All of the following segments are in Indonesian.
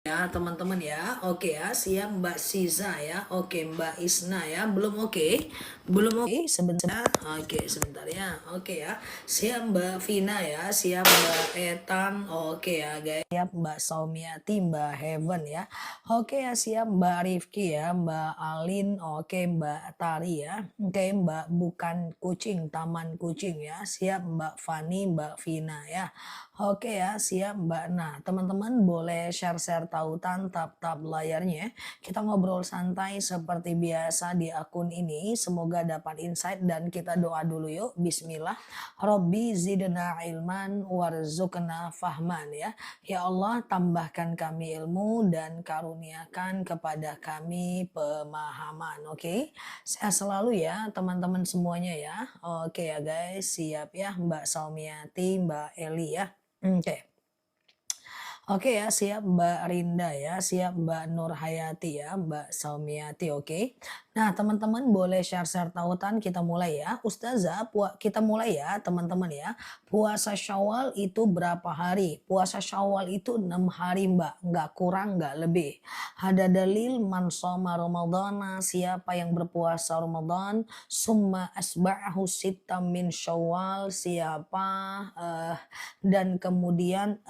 Ya teman-teman ya, oke ya, siap Mbak Siza ya, oke Mbak Isna ya, belum oke, sebentar, oke sebentar ya, oke ya, siap Mbak Vina ya, siap Mbak Etan, oke ya guys, siap Mbak Saumiati, Mbak Heaven ya, oke ya, siap Mbak Rifki ya, Mbak Alin, oke Mbak Tari ya, oke Mbak Bukan Kucing, Taman Kucing ya, siap Mbak Fani, Mbak Vina ya. Oke ya, siap Mbak. Nah, teman-teman boleh share-share tautan tap-tap layarnya. Kita ngobrol santai seperti biasa di akun ini. Semoga dapat insight dan kita doa dulu yuk. Bismillah. Robbi zidna ilman warzuqna fahman ya. Ya Allah, tambahkan kami ilmu dan karuniakan kepada kami pemahaman. Oke. Sehat selalu ya teman-teman semuanya ya. Oke ya guys, siap ya Mbak Saumiati, Mbak Eli ya. Oke. Oke ya, siap Mbak Rinda ya, siap Mbak Nur Hayati ya, Mbak Saumiati, oke. Nah, teman-teman boleh share-share tautan, kita mulai ya. Ustazah, kita mulai ya, teman-teman ya. Puasa Syawal itu berapa hari? Puasa Syawal itu 6 hari, Mbak. Nggak kurang, nggak lebih. Ada dalil man shoma Ramadhana, siapa yang berpuasa Ramadan, summa asba'ahu sittam min Syawal, siapa dan kemudian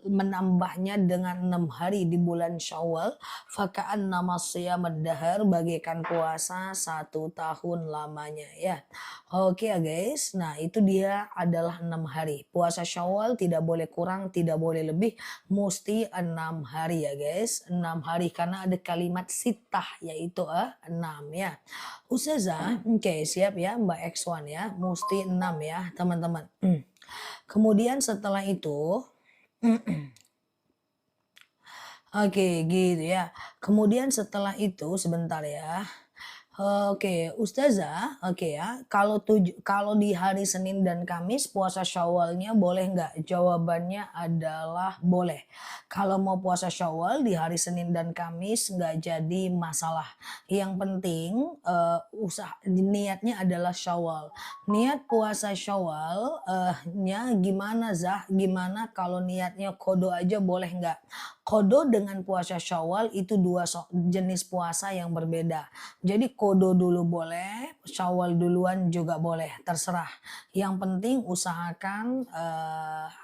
menambahnya dengan 6 hari di bulan Syawal, fakaan nama siyamad dahar, bagaikan puasa 1 tahun lamanya ya. Oke ya guys, nah itu dia adalah 6 hari. Puasa Syawal tidak boleh kurang, tidak boleh lebih, mesti 6 hari ya guys. 6 hari karena ada kalimat sitah yaitu 6 ya. Ustazah, oke siap ya Mbak X1 ya, mesti 6 ya teman-teman. Kemudian setelah itu, oke gitu ya. Kemudian setelah itu sebentar ya. Oke, Ustazah, oke ya. Kalau di hari Senin dan Kamis puasa Syawalnya boleh nggak? Jawabannya adalah boleh. Kalau mau puasa Syawal di hari Senin dan Kamis nggak jadi masalah. Yang penting niatnya adalah Syawal. Niat puasa Syawal nya gimana Zah? Gimana kalau niatnya kodo aja boleh nggak? Kodo dengan puasa Syawal itu dua jenis puasa yang berbeda. Jadi kodo dulu boleh, Syawal duluan juga boleh, terserah. Yang penting usahakan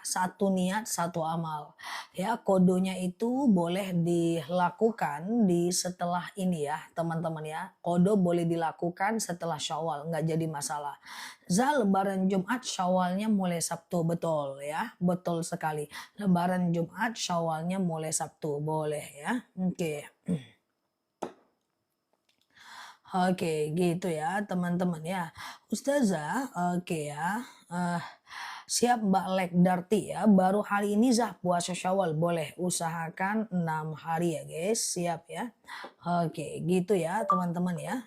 satu niat, satu amal. Ya, kodonya itu boleh dilakukan di setelah ini ya, teman-teman ya. Kodo boleh dilakukan setelah Syawal, nggak jadi masalah. Lebaran Jumat Syawalnya mulai Sabtu, betul ya, betul sekali. Lebaran Jumat Syawalnya mulai Sabtu, boleh ya. Oke. Oke, gitu ya teman-teman ya. Ustazah, oke ya. Siap Mbak Legdarti ya. Baru hari ini Zah puasa Syawal, boleh usahakan 6 hari ya guys. Siap ya. Oke, gitu ya teman-teman ya.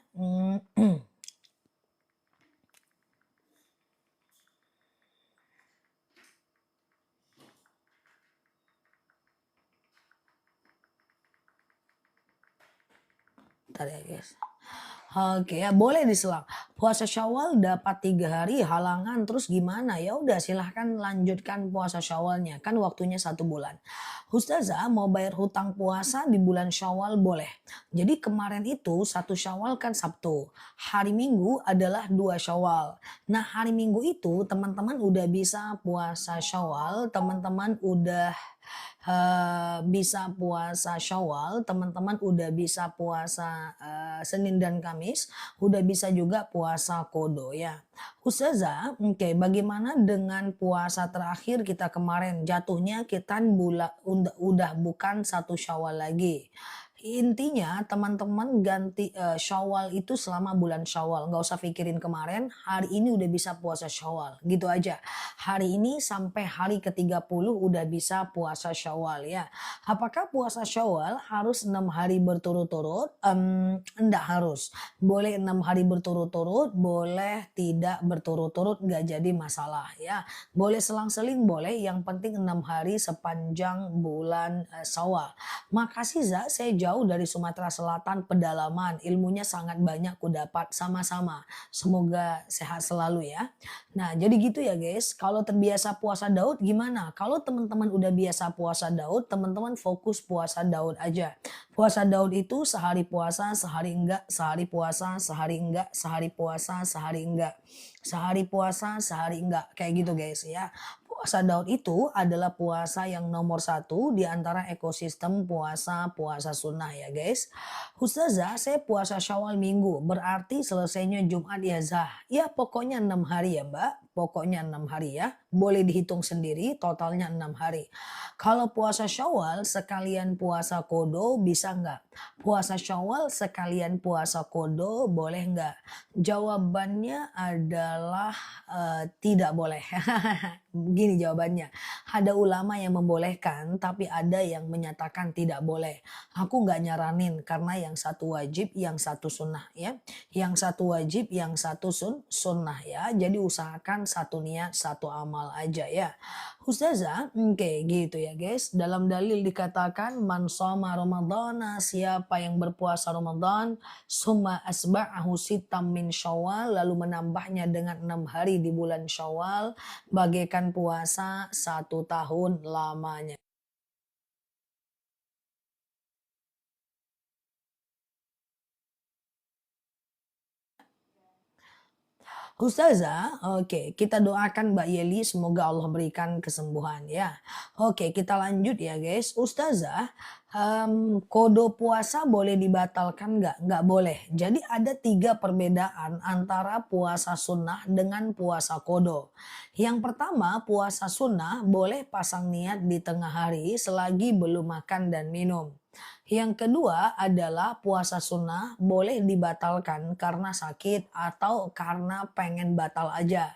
Bentar ya guys. Oke ya, boleh diselang. Puasa Syawal dapat 3 hari halangan terus gimana? Ya udah silahkan lanjutkan puasa Syawalnya, kan waktunya 1 bulan. Ustazah mau bayar hutang puasa di bulan Syawal boleh. Jadi kemarin itu 1 Syawal kan Sabtu. Hari Minggu adalah 2 Syawal. Nah hari Minggu itu teman-teman udah bisa puasa Syawal, teman-teman udah bisa puasa Syawal, teman-teman udah bisa puasa Senin dan Kamis, udah bisa juga puasa Kodo ya. Ustazah, oke, bagaimana dengan puasa terakhir kita kemarin? Jatuhnya kita udah bukan 1 Syawal lagi. Intinya teman-teman ganti Syawal itu selama bulan Syawal. Nggak usah pikirin kemarin, hari ini udah bisa puasa Syawal. Gitu aja. Hari ini sampai hari ke-30 udah bisa puasa Syawal ya. Apakah puasa Syawal harus 6 hari berturut-turut? Enggak harus. Boleh 6 hari berturut-turut, boleh tidak berturut-turut, nggak jadi masalah ya. Boleh selang-seling boleh, yang penting 6 hari sepanjang bulan Syawal. Makasih Za, saya jawab jauh dari Sumatera Selatan pedalaman, ilmunya sangat banyak ku dapat sama-sama. Semoga sehat selalu ya. Nah, jadi gitu ya guys. Kalau terbiasa puasa Daud gimana? Kalau teman-teman udah biasa puasa Daud, teman-teman fokus puasa Daud aja. Puasa Daud itu sehari puasa, sehari enggak, sehari puasa, sehari enggak, sehari puasa, sehari enggak. Sehari puasa, sehari enggak. Kayak gitu guys ya. Puasa Daud itu adalah puasa yang nomor satu di antara ekosistem puasa-puasa sunnah ya guys. Ustazah, saya puasa Syawal minggu, berarti selesainya Jumat ya Zah. Ya pokoknya 6 hari ya Mbak, pokoknya 6 hari ya. Boleh dihitung sendiri, totalnya 6 hari. Kalau puasa Syawal sekalian puasa kodo bisa nggak? Puasa Syawal sekalian puasa kodo boleh nggak? Jawabannya adalah tidak boleh. Gini jawabannya, ada ulama yang membolehkan tapi ada yang menyatakan tidak boleh. Aku nggak nyaranin karena yang satu wajib, yang satu sunnah ya. Yang satu wajib, yang satu sunnah ya. Jadi usahakan satu niat, satu amal aja ya. Ustazah, oke gitu ya guys. Dalam dalil dikatakan man shoma ramadhana, siapa yang berpuasa Ramadan, summa asba'ahu sitam min syawal, lalu menambahnya dengan 6 hari di bulan Syawal, bagaikan puasa 1 tahun lamanya. Ustazah, oke, kita doakan Mbak Yeli semoga Allah berikan kesembuhan ya. Oke, kita lanjut ya guys. Ustazah, kodo puasa boleh dibatalkan nggak? Nggak boleh. Jadi ada 3 perbedaan antara puasa sunnah dengan puasa kodo. Yang pertama, puasa sunnah boleh pasang niat di tengah hari selagi belum makan dan minum. Yang kedua adalah puasa sunnah boleh dibatalkan karena sakit atau karena pengen batal aja.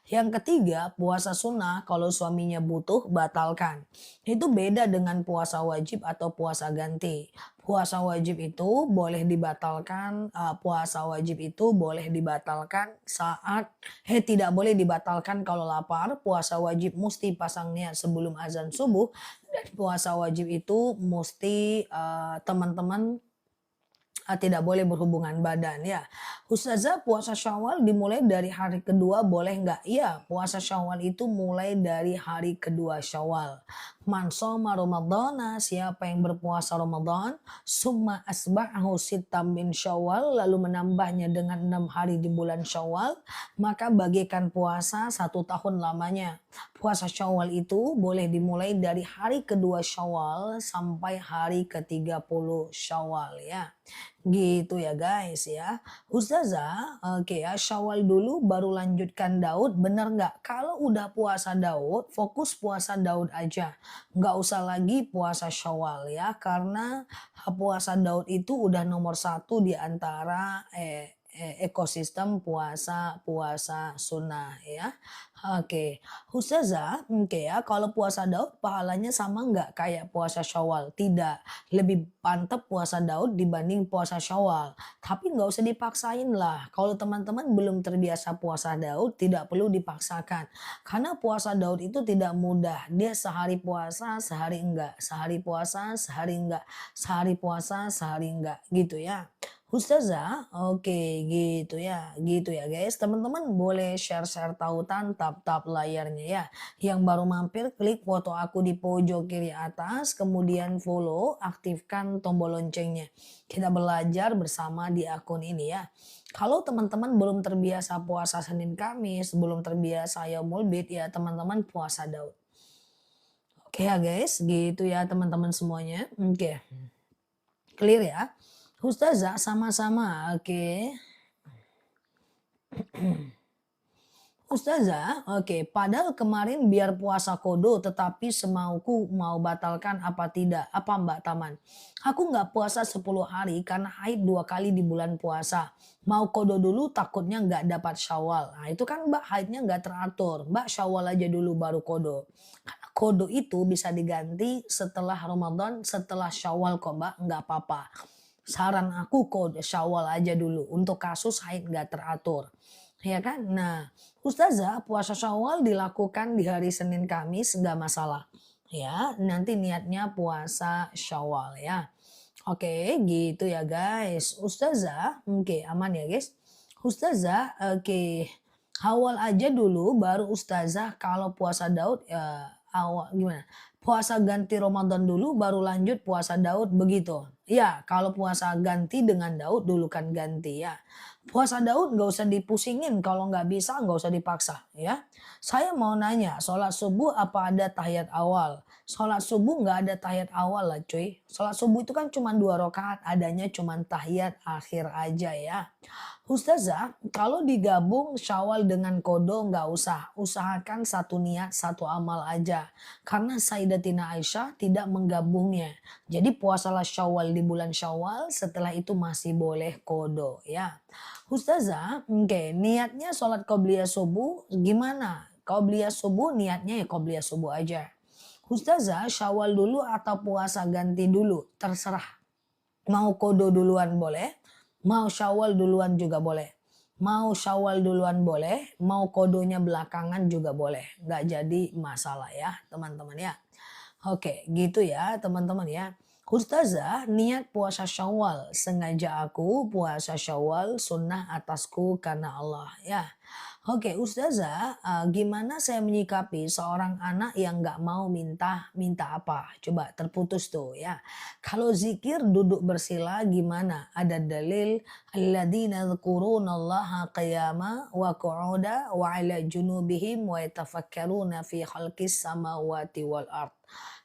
Yang ketiga, puasa sunnah kalau suaminya butuh batalkan. Itu beda dengan puasa wajib atau puasa ganti. Puasa wajib itu boleh dibatalkan, puasa wajib itu boleh dibatalkan saat, tidak boleh dibatalkan kalau lapar. Puasa wajib mesti pasang niat sebelum azan subuh. Dan puasa wajib itu mesti teman-teman tidak boleh berhubungan badan ya. Ustazah, puasa Syawal dimulai dari hari kedua boleh nggak? Iya, puasa Syawal itu mulai dari hari kedua Syawal. Man shoma Ramadhana, siapa yang berpuasa Ramadan, summa asba'ahu sittam min Syawal, lalu menambahnya dengan 6 hari di bulan Syawal, maka bagaikan puasa 1 tahun lamanya. Puasa Syawal itu boleh dimulai dari hari kedua Syawal sampai hari ke-30 Syawal ya. Gitu ya guys ya. Ustazah, oke ya, Syawal dulu baru lanjutkan Daud, bener nggak? Kalau udah puasa Daud, fokus puasa Daud aja. Nggak usah lagi puasa Syawal ya, karena puasa Daud itu udah nomor satu di antara ekosistem puasa-puasa sunnah ya. Oke, Ustazah, oke ya, kalau puasa Daud pahalanya sama nggak kayak puasa Syawal? Tidak, lebih mantep puasa Daud dibanding puasa Syawal. Tapi nggak usah dipaksain lah. Kalau teman-teman belum terbiasa puasa Daud, tidak perlu dipaksakan. Karena puasa Daud itu tidak mudah. Dia sehari puasa, sehari enggak. Sehari puasa, sehari enggak. Sehari puasa, sehari enggak. Gitu ya. Ustazah, oke gitu ya guys. Teman-teman boleh share-share tautan tap-tap layarnya ya. Yang baru mampir klik foto aku di pojok kiri atas, kemudian follow, aktifkan tombol loncengnya. Kita belajar bersama di akun ini ya. Kalau teman-teman belum terbiasa puasa Senin Kamis, belum terbiasa Yaumul Bid ya teman-teman puasa Daud. Oke ya guys, gitu ya teman-teman semuanya. Oke, clear ya. Ustazah sama-sama, oke. Ustazah, oke, padahal kemarin biar puasa kodo tetapi semauku mau batalkan apa tidak, apa Mbak Taman? Aku nggak puasa 10 hari karena haid 2 kali di bulan puasa. Mau kodo dulu takutnya nggak dapat syawal. Nah itu kan Mbak haidnya nggak teratur. Mbak syawal aja dulu baru kodo. Karena kodo itu bisa diganti setelah Ramadan, setelah syawal kok Mbak, nggak apa-apa. Saran aku kode syawal aja dulu untuk kasus haid nggak teratur. Ya kan? Nah, Ustazah, puasa Syawal dilakukan di hari Senin Kamis nggak masalah. Ya, nanti niatnya puasa Syawal ya. Oke, gitu ya guys. Ustazah, oke aman ya guys. Ustazah, oke. Awal aja dulu baru Ustazah kalau puasa Daud awal gimana? Puasa ganti Ramadan dulu baru lanjut puasa Daud begitu. Ya, kalau puasa ganti dengan Daud dulu kan ganti ya. Puasa Daud nggak usah dipusingin kalau nggak bisa nggak usah dipaksa ya. Saya mau nanya, sholat subuh apa ada tahiyat awal? Sholat subuh nggak ada tahiyat awal lah cuy. Sholat subuh itu kan cuma 2 rakaat, adanya cuma tahiyat akhir aja ya. Ustazah, kalau digabung Syawal dengan Kodo nggak usah. Usahakan satu niat, satu amal aja. Karena Sayyidatina Aisyah tidak menggabungnya. Jadi puasalah Syawal di bulan Syawal, setelah itu masih boleh Kodo ya. Ustazah, oke, niatnya sholat Qobliyah subuh gimana? Qobliyah subuh niatnya ya Qobliyah subuh aja. Ustazah, Syawal dulu atau puasa ganti dulu? Terserah. Mau kodo duluan boleh, mau syawal duluan juga boleh. Mau syawal duluan boleh, mau kodonya belakangan juga boleh. Nggak jadi masalah ya teman-teman ya. Oke, gitu ya teman-teman ya. Ustazah, niat puasa Syawal. Sengaja aku puasa Syawal sunnah atasku karena Allah ya. Oke, Ustazah, gimana saya menyikapi seorang anak yang nggak mau minta minta apa? Coba terputus tuh ya. Kalau zikir duduk bersila gimana? Ada dalil alladzina yadhkurunallaha qiyama wa qu'uda wa 'ala junubihim wa yatafakkaruna fi khalqis samawati wal ard.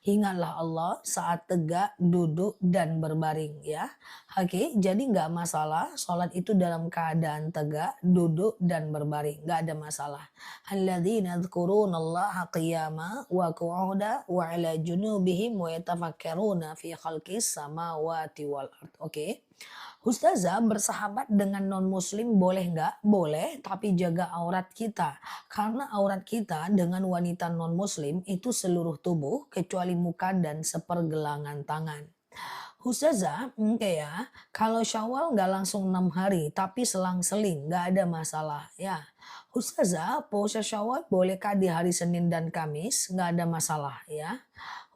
Ingatlah Allah saat tegak, duduk, dan berbaring ya. Oke, jadi nggak masalah sholat itu dalam keadaan tegak, duduk, dan berbaring. Nggak ada masalah. Alladzina yadhkurunallaha qiyama wa qu'uda wa ala junubihim wa yatafakkaruna fi khalqis samawati wal ard. Oke. Ustazah, bersahabat dengan non-muslim boleh nggak? Boleh, tapi jaga aurat kita. Karena aurat kita dengan wanita non-muslim itu seluruh tubuh kecuali muka dan sepergelangan tangan. Ustazah, oke ya, kalau Syawal nggak langsung 6 hari, tapi selang-seling, nggak ada masalah ya. Ustazah, puasa Syawal bolehkah di hari Senin dan Kamis? Nggak ada masalah ya.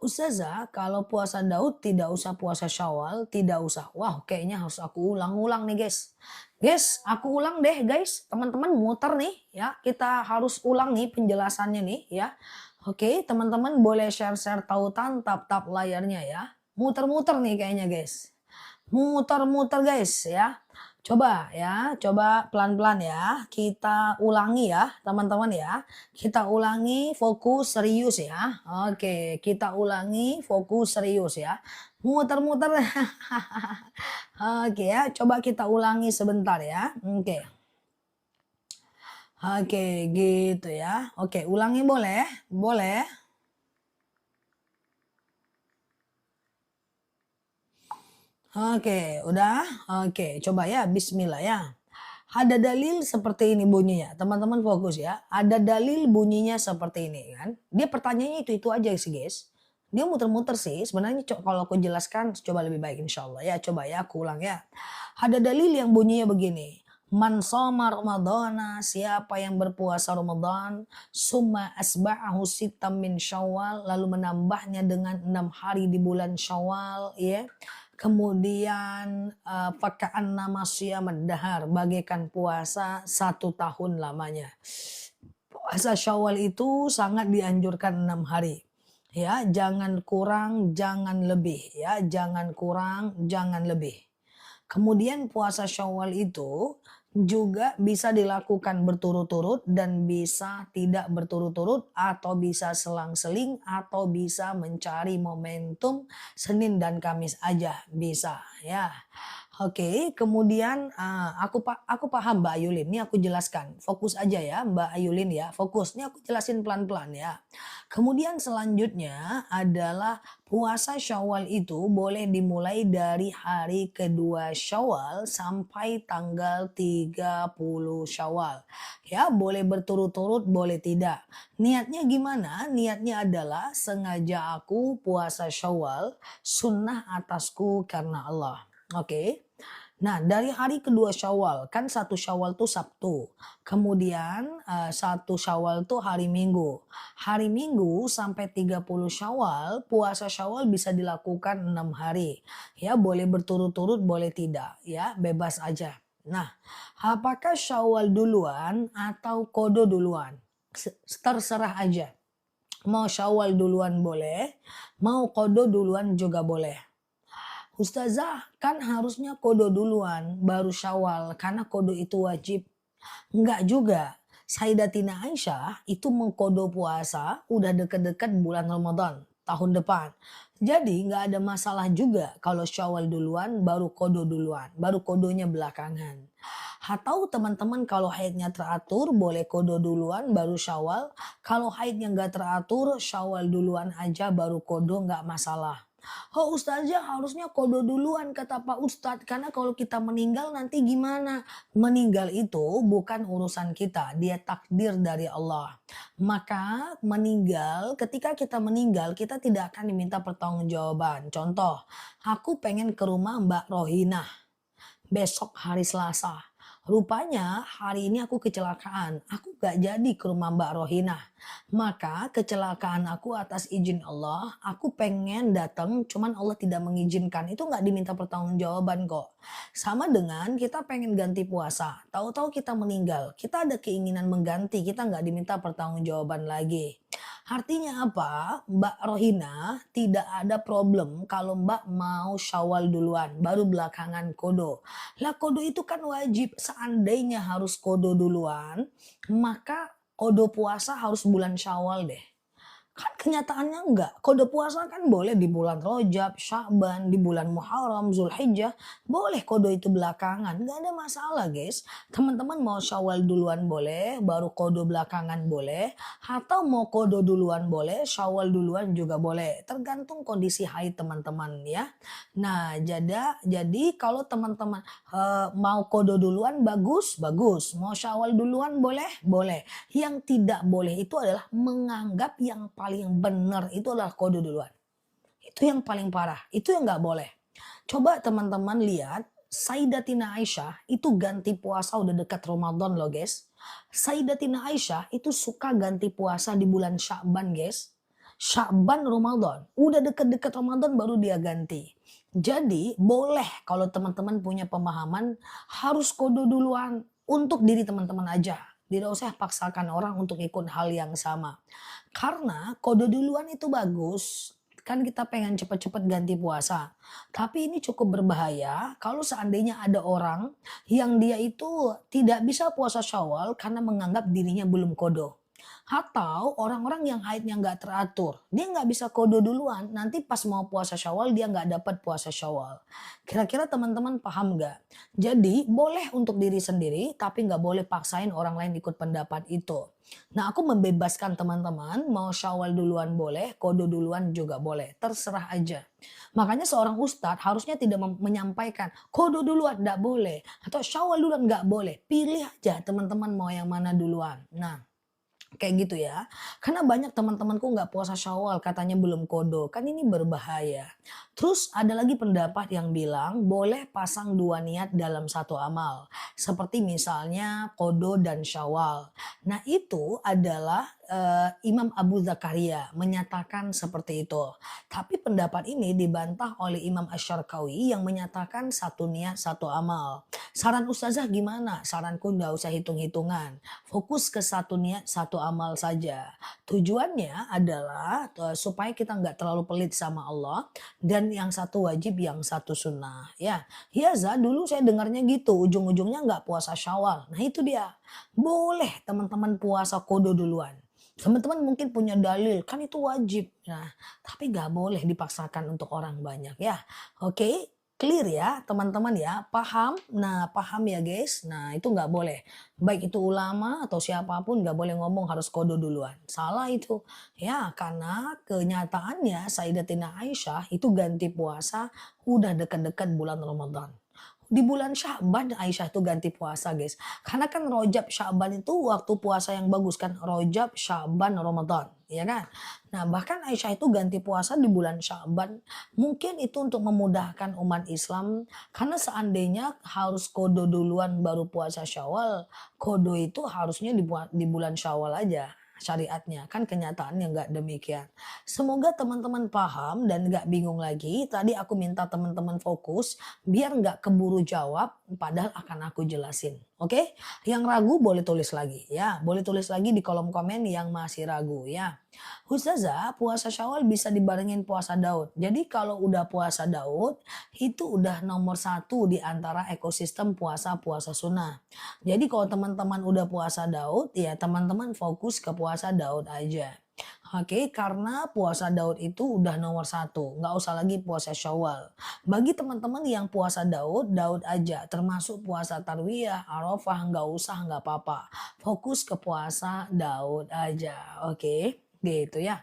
Ustazah, kalau puasa Daud tidak usah puasa Syawal, tidak usah. Wah, kayaknya harus aku ulang-ulang nih guys. Guys, aku ulang deh guys. Teman-teman muter nih ya. Kita harus ulang nih penjelasannya nih ya. Oke, teman-teman boleh share-share tautan tap-tap layarnya ya. Muter-muter nih kayaknya guys. Muter-muter guys ya. Coba ya, coba pelan-pelan ya. Kita ulangi ya, teman-teman ya. Kita ulangi fokus serius ya. Oke, kita ulangi fokus serius ya. Muter-muter. Oke ya, coba kita ulangi sebentar ya. Oke. Oke, gitu ya. Oke, ulangi boleh? Boleh. Oke, udah? Oke, coba ya, bismillah ya. Ada dalil seperti ini bunyinya, teman-teman fokus ya. Ada dalil bunyinya seperti ini kan. Dia pertanyaannya itu aja sih guys. Dia muter-muter sih, sebenarnya kalau aku jelaskan coba lebih baik insya Allah ya. Coba ya, aku ulang ya. Ada dalil yang bunyinya begini. Man soma Ramadana, siapa yang berpuasa Ramadan, summa asba'ahu sitam min syawal, lalu menambahnya dengan 6 hari di bulan syawal ya. Kemudian pakaan nama siyamad dahar, bagaikan puasa 1 tahun lamanya. Puasa Syawal itu sangat dianjurkan 6 hari. Ya, jangan kurang, jangan lebih ya, jangan kurang, jangan lebih. Kemudian puasa Syawal itu juga bisa dilakukan berturut-turut dan bisa tidak berturut-turut atau bisa selang-seling atau bisa mencari momentum Senin dan Kamis aja bisa ya. Oke, kemudian aku paham Mbak Ayulin. Ini aku jelaskan. Fokus aja ya Mbak Ayulin ya. Fokus. Ini aku jelasin pelan-pelan ya. Kemudian selanjutnya adalah puasa Syawal itu boleh dimulai dari hari kedua Syawal sampai tanggal 30 Syawal. Ya, boleh berturut-turut, boleh tidak. Niatnya gimana? Niatnya adalah sengaja aku puasa Syawal, sunnah atasku karena Allah. Oke. Nah, dari hari kedua Syawal, kan satu Syawal tuh Sabtu. Kemudian satu Syawal tuh hari Minggu. Hari Minggu sampai 30 Syawal, puasa Syawal bisa dilakukan 6 hari. Ya, boleh berturut-turut, boleh tidak. Ya, bebas aja. Nah, apakah Syawal duluan atau Kodo duluan? Terserah aja. Mau Syawal duluan boleh, mau Kodo duluan juga boleh. Ustazah, kan harusnya kodo duluan, baru Syawal, karena kodo itu wajib. Enggak juga. Sayyidatina Aisyah itu mengkodo puasa udah deket-deket bulan Ramadan tahun depan. Jadi nggak ada masalah juga kalau Syawal duluan baru kodo duluan, baru kodonya belakangan. Atau teman-teman kalau haidnya teratur boleh kodo duluan baru Syawal. Kalau haidnya nggak teratur Syawal duluan aja baru kodo nggak masalah. Oh ustazah harusnya kodo duluan kata Pak Ustadz karena kalau kita meninggal nanti gimana? Meninggal itu bukan urusan kita, dia takdir dari Allah. Maka meninggal, ketika kita meninggal kita tidak akan diminta pertanggungjawaban. Contoh, aku pengen ke rumah Mbak Rohina besok hari Selasa. Rupanya hari ini aku kecelakaan. Aku gak jadi ke rumah Mbak Rohina. Maka kecelakaan aku atas izin Allah. Aku pengen datang cuman Allah tidak mengizinkan. Itu gak diminta pertanggungjawaban kok. Sama dengan kita pengen ganti puasa. Tahu-tahu kita meninggal. Kita ada keinginan mengganti. Kita gak diminta pertanggungjawaban lagi. Artinya apa? Mbak Rohina tidak ada problem kalau Mbak mau Syawal duluan, baru belakangan kodo. Lah kodo itu kan wajib, seandainya harus kodo duluan, maka kodo puasa harus bulan Syawal deh. Kan kenyataannya enggak. Kode puasa kan boleh di bulan Rajab, Sya'ban, di bulan Muharram, Zulhijjah. Boleh kode itu belakangan. Enggak ada masalah guys. Teman-teman mau Syawal duluan boleh, baru kode belakangan boleh. Atau mau kode duluan boleh, Syawal duluan juga boleh. Tergantung kondisi haid teman-teman ya. Nah jadi kalau teman-teman mau kode duluan bagus, bagus. Mau Syawal duluan boleh, boleh. Yang tidak boleh itu adalah menganggap yang paling benar itu adalah kode duluan. Itu yang paling parah, itu yang nggak boleh. Coba teman-teman lihat, Sayyidatina Aisyah itu ganti puasa udah dekat Ramadan loh guys. Sayyidatina Aisyah itu suka ganti puasa di bulan Sya'ban guys. Sya'ban Ramadan, udah deket-deket Ramadan baru dia ganti. Jadi boleh kalau teman-teman punya pemahaman harus kode duluan untuk diri teman-teman aja. Tidak usah paksakan orang untuk ikut hal yang sama. Karena kode duluan itu bagus. Kan kita pengen cepet-cepet ganti puasa. Tapi ini cukup berbahaya kalau seandainya ada orang yang dia itu tidak bisa puasa Syawal karena menganggap dirinya belum kodo. Atau orang-orang yang haidnya nggak teratur, dia nggak bisa kodo duluan, nanti pas mau puasa Syawal dia nggak dapat puasa Syawal. Kira-kira teman-teman paham nggak? Jadi boleh untuk diri sendiri, tapi nggak boleh paksain orang lain ikut pendapat itu. Nah aku membebaskan teman-teman, mau Syawal duluan boleh, kodo duluan juga boleh, terserah aja. Makanya seorang ustadz harusnya tidak menyampaikan kodo duluan nggak boleh, atau Syawal duluan nggak boleh. Pilih aja teman-teman mau yang mana duluan. Nah kayak gitu ya. Karena banyak teman-temanku nggak puasa Syawal katanya belum kodo. Kan ini berbahaya. Terus ada lagi pendapat yang bilang boleh pasang dua niat dalam satu amal. Seperti misalnya kodo dan Syawal. Nah itu adalah Imam Abu Zakaria menyatakan seperti itu. Tapi pendapat ini dibantah oleh Imam Asy-Syarqawi yang menyatakan satu niat satu amal. Saran ustazah gimana? Saranku nggak usah hitung-hitungan. Fokus ke satu niat satu amal saja. Tujuannya adalah supaya kita nggak terlalu pelit sama Allah dan yang satu wajib yang satu sunnah. Ya, ya Za, dulu saya dengarnya gitu. Ujung-ujungnya nggak puasa Syawal. Nah itu dia. Boleh teman-teman puasa kodo duluan. Teman-teman mungkin punya dalil, kan itu wajib. Nah, tapi nggak boleh dipaksakan untuk orang banyak ya. Oke, clear ya teman-teman ya, paham? Nah paham ya guys, nah itu nggak boleh. Baik itu ulama atau siapapun nggak boleh ngomong harus kodo duluan. Salah itu. Ya karena kenyataannya Sayyidatina Aisyah itu ganti puasa udah deket-deket bulan Ramadan. Di bulan Sya'ban Aisyah tuh ganti puasa, guys. Karena kan Rajab Sya'ban itu waktu puasa yang bagus kan, Rajab, Sya'ban, Ramadan, ya kan? Nah, bahkan Aisyah itu ganti puasa di bulan Sya'ban. Mungkin itu untuk memudahkan umat Islam karena seandainya harus kodo duluan baru puasa Syawal, kodo itu harusnya di bulan Syawal aja syariatnya, kan kenyataannya nggak demikian. Semoga teman-teman paham dan nggak bingung lagi. Tadi aku minta teman-teman fokus biar nggak keburu jawab, padahal akan aku jelasin. Oke? Yang ragu boleh tulis lagi ya, boleh tulis lagi di kolom komen yang masih ragu ya. Ustazah, puasa Syawal bisa dibarengin puasa Daud. Jadi kalau udah puasa Daud, itu udah nomor satu di antara ekosistem puasa-puasa sunnah. Jadi kalau teman-teman udah puasa Daud, ya teman-teman fokus ke puasa Daud aja. Oke, karena puasa Daud itu udah nomor satu, nggak usah lagi puasa Syawal. Bagi teman-teman yang puasa Daud, Daud aja, termasuk puasa Tarwiyah, Arafah, nggak usah, nggak apa-apa. Fokus ke puasa Daud aja, oke? Gitu ya.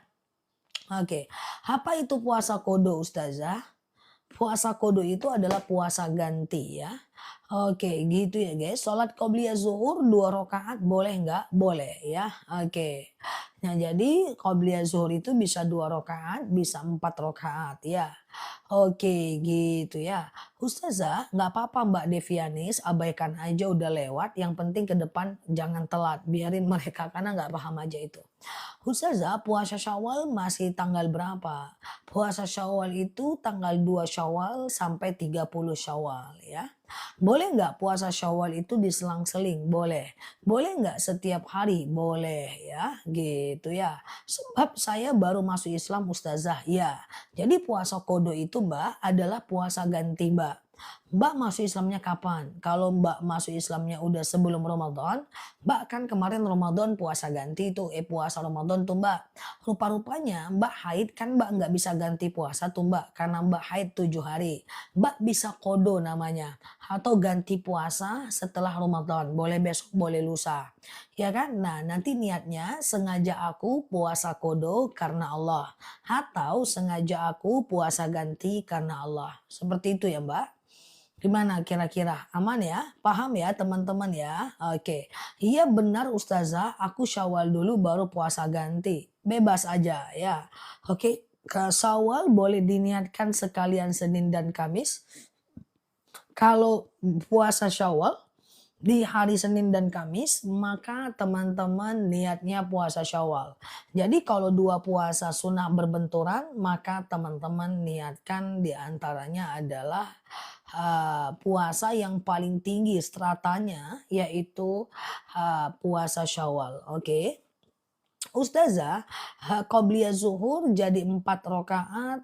Oke, apa itu puasa kodo Ustazah? Puasa kodo itu adalah puasa ganti ya. Oke, gitu ya guys. Sholat qobliyah zuhur 2 rakaat boleh nggak? Boleh ya. Oke. Nah jadi qobliyah zuhur itu bisa 2 rakaat, bisa 4 rakaat ya. Oke gitu ya. Ustazah nggak apa-apa Mbak Devianis, abaikan aja udah lewat. Yang penting ke depan jangan telat. Biarin mereka karena nggak paham aja itu. Ustazah puasa Syawal masih tanggal berapa? Puasa Syawal itu tanggal 2 Syawal sampai 30 Syawal ya. Boleh nggak puasa Syawal itu diselang-seling? Boleh. Boleh nggak setiap hari? Boleh ya, gitu ya. Sebab saya baru masuk Islam Ustazah, ya. Jadi puasa kodo itu Mbak adalah puasa ganti Mbak. Mbak masuk Islamnya kapan? Kalau Mbak masuk Islamnya udah sebelum Ramadan, Mbak kan kemarin Ramadan puasa ganti tuh, puasa Ramadan tuh Mbak. Rupa-rupanya Mbak haid kan Mbak nggak bisa ganti puasa tuh Mbak, karena Mbak haid 7 hari. Mbak bisa kodo namanya, atau ganti puasa setelah Ramadan, boleh besok, boleh lusa. Ya kan? Nah, nanti niatnya sengaja aku puasa kodo karena Allah, atau sengaja aku puasa ganti karena Allah. Seperti itu ya Mbak. Gimana kira-kira? Aman ya? Paham ya teman-teman ya? Oke. Iya benar Ustazah, aku Syawal dulu baru puasa ganti. Bebas aja ya. Oke, ke Syawal boleh diniatkan sekalian Senin dan Kamis. Kalau puasa Syawal di hari Senin dan Kamis, maka teman-teman niatnya puasa Syawal. Jadi kalau dua puasa sunnah berbenturan, maka teman-teman niatkan diantaranya adalah puasa yang paling tinggi stratanya, yaitu puasa Syawal. Oke. Ustazah, qobliyah zuhur jadi 4 rakaat,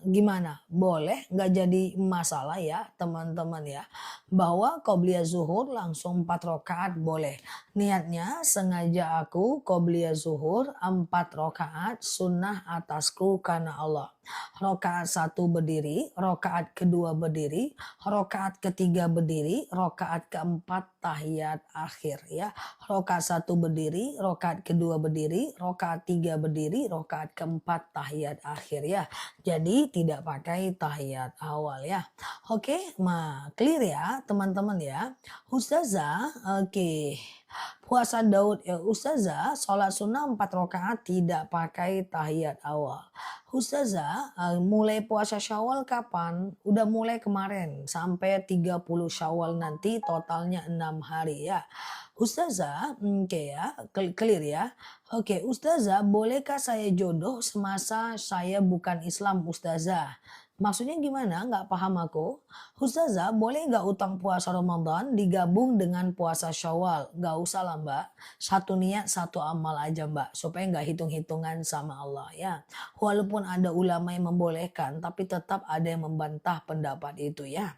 gimana? Boleh, nggak jadi masalah ya teman-teman ya. Bahwa qobliyah zuhur langsung 4 rakaat boleh. Niatnya sengaja aku qobliyah zuhur 4 rakaat sunnah atasku karena Allah. Rakaat 1 berdiri, rakaat kedua berdiri, rakaat ketiga berdiri, rakaat keempat tahiyat akhir ya. Rakaat 1 berdiri, rakaat kedua berdiri, rakaat 3 berdiri, rakaat keempat tahiyat akhir ya. Jadi tidak pakai tahiyat awal ya. Oke, clear ya teman-teman ya. Ustazah, oke. Puasa Daud ya Ustazah, sholat sunnah 4 rakaat tidak pakai tahiyat awal. Ustazah, mulai puasa Syawal kapan? Udah mulai kemarin sampai 30 Syawal nanti totalnya 6 hari ya. Ustazah, oke ya, clear ya. Oke, Ustazah, bolehkah saya jodoh semasa saya bukan Islam Ustazah? Maksudnya gimana? Nggak paham aku. Ustazah, boleh nggak utang puasa Ramadan digabung dengan puasa Syawal? Nggak usah lah Mbak. Satu niat, satu amal aja Mbak. Supaya nggak hitung-hitungan sama Allah ya. Walaupun ada ulama yang membolehkan, tapi tetap ada yang membantah pendapat itu ya.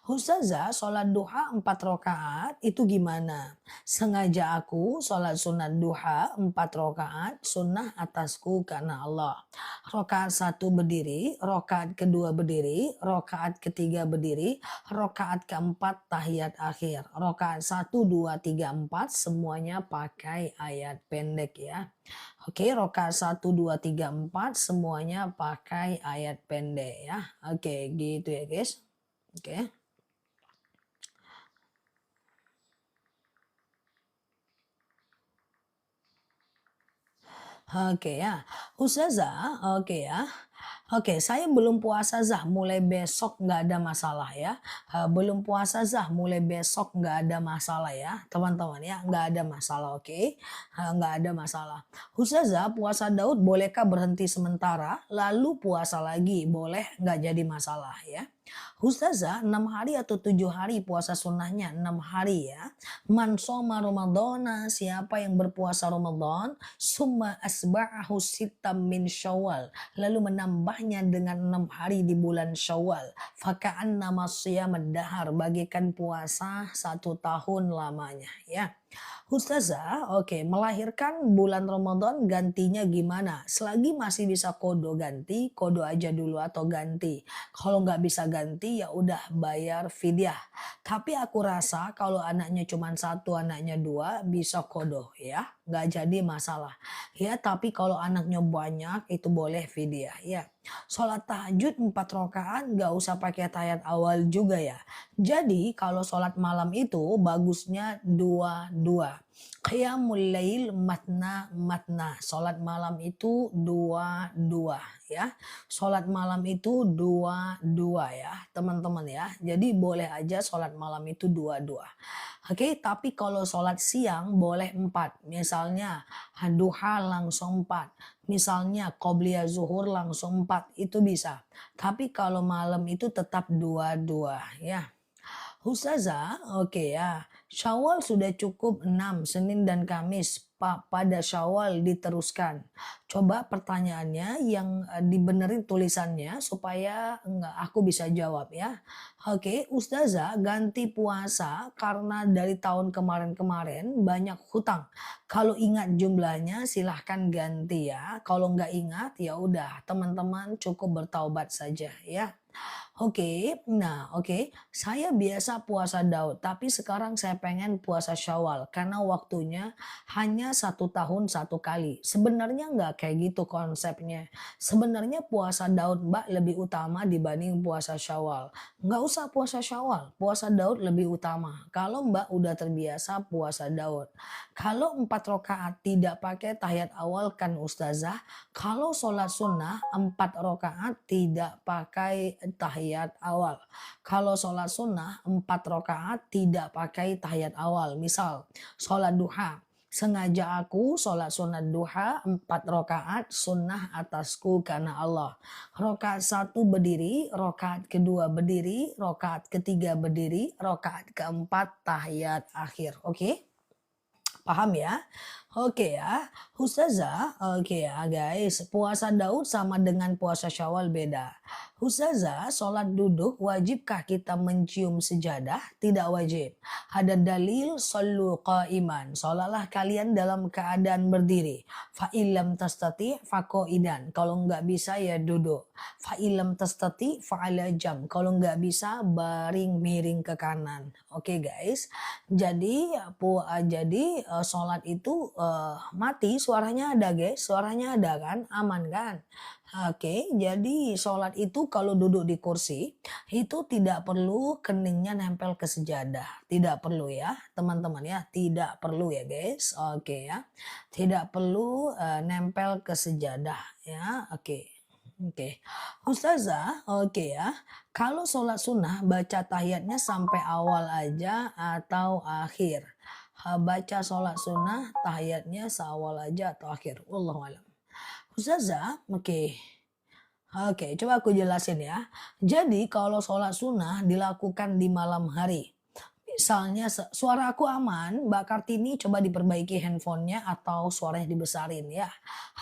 Ustazah, sholat duha 4 rakaat itu gimana? Sengaja aku sholat sunat duha 4 rakaat sunnah atasku karena Allah. Rakaat 1 berdiri, rakaat kedua berdiri, rakaat ketiga berdiri, rakaat keempat tahiyat akhir. Rakaat 1, 2, 3, 4 semuanya pakai ayat pendek ya. Oke, rakaat 1, 2, 3, 4 semuanya pakai ayat pendek ya. Oke, gitu ya guys. Oke. Oke ya, Ustazah, oke ya. Oke, saya belum puasa Zah, mulai besok nggak ada masalah ya. Belum puasa Zah, mulai besok nggak ada masalah ya, teman-teman ya, nggak ada masalah, oke? Nggak ada masalah. Ustazah, puasa Daud bolehkah berhenti sementara, lalu puasa lagi, boleh nggak jadi masalah ya? Ustazah, 6 hari atau 7 hari puasa sunnahnya? 6 hari ya. Man soma Ramadana, siapa yang berpuasa Ramadan, summa asba'ahu sittam min syawal, lalu menambahnya dengan 6 hari di bulan Syawal. Faka'annama siyamad dahar, bagikan puasa 1 tahun lamanya ya. Ustazah, oke, melahirkan bulan Ramadan gantinya gimana? Selagi masih bisa kodo ganti, kodo aja dulu atau ganti. Kalau nggak bisa ganti ya udah bayar fidyah. Tapi aku rasa kalau anaknya cuma satu, anaknya dua, bisa kodo ya, nggak jadi masalah. Ya, tapi kalau anaknya banyak itu boleh fidyah ya. Sholat tahajud 4 rakaat nggak usah pakai tahiyat awal juga ya. Jadi kalau sholat malam itu bagusnya dua-dua. Qiyamul lail matna matna. Sholat malam itu dua-dua ya. Sholat malam itu dua-dua ya teman-teman ya. Jadi boleh aja sholat malam itu dua-dua. Oke, tapi kalau sholat siang boleh 4. Misalnya duha langsung 4. Misalnya qobliyah zuhur langsung 4. Itu bisa. Tapi kalau malam itu tetap dua-dua ya. Ustazah, oke ya. Syawal sudah cukup 6, Senin dan Kamis. Pada Syawal diteruskan. Coba pertanyaannya yang dibenerin tulisannya supaya enggak aku bisa jawab ya. Oke, Ustazah ganti puasa karena dari tahun kemarin-kemarin banyak hutang. Kalau ingat jumlahnya silahkan ganti ya. Kalau nggak ingat ya udah teman-teman cukup bertaubat saja ya. Oke, nah oke, saya biasa puasa Daud, tapi sekarang saya pengen puasa Syawal karena waktunya hanya 1 tahun 1 kali. Sebenarnya nggak kayak gitu konsepnya. Sebenarnya puasa Daud Mbak lebih utama dibanding puasa Syawal. Nggak usah puasa Syawal, puasa Daud lebih utama. Kalau Mbak udah terbiasa puasa Daud. Kalau 4 rakaat tidak pakai tahiyat awal kan Ustazah. Kalau sholat sunnah 4 rakaat tidak pakai tahiyat awal. Kalau sholat sunnah 4 rakaat tidak pakai tahiyat awal. Misal sholat duha. Sengaja aku sholat sunat duha 4 rakaat sunnah atasku karena Allah. Rakaat 1 berdiri, rakaat kedua berdiri, rakaat ketiga berdiri, rakaat keempat tahiyat akhir. Oke? Paham ya? Oke ya. Ustazah, oke ya guys. Puasa Daud sama dengan puasa Syawal beda. Ustazah, sholat duduk wajibkah kita mencium sejadah? Tidak wajib. Ada dalil sallu qa'iman. Sholatlah kalian dalam keadaan berdiri. Fa'ilam tastati faqa'idan. Kalau nggak bisa ya duduk. Fa'ilam tastati fa'ala jam. Kalau nggak bisa baring miring ke kanan. Oke guys. Jadi sholat itu mati suaranya ada guys, suaranya ada kan, aman kan? Oke, jadi sholat itu kalau duduk di kursi itu tidak perlu keningnya nempel ke sejadah, tidak perlu ya teman-teman ya, tidak perlu ya guys, oke ya, tidak perlu nempel ke sejadah ya, oke. Oke, Ustazah, oke ya. Kalau sholat sunnah baca tahiyatnya sampai awal aja atau akhir? Baca sholat sunnah tahiyatnya seawal aja atau akhir? Wallahualam. Ustazah, oke. Oke, coba aku jelasin ya. Jadi kalau sholat sunnah dilakukan di malam hari. Misalnya suara aku aman, Mbak Kartini coba diperbaiki handphonenya atau suaranya dibesarin ya.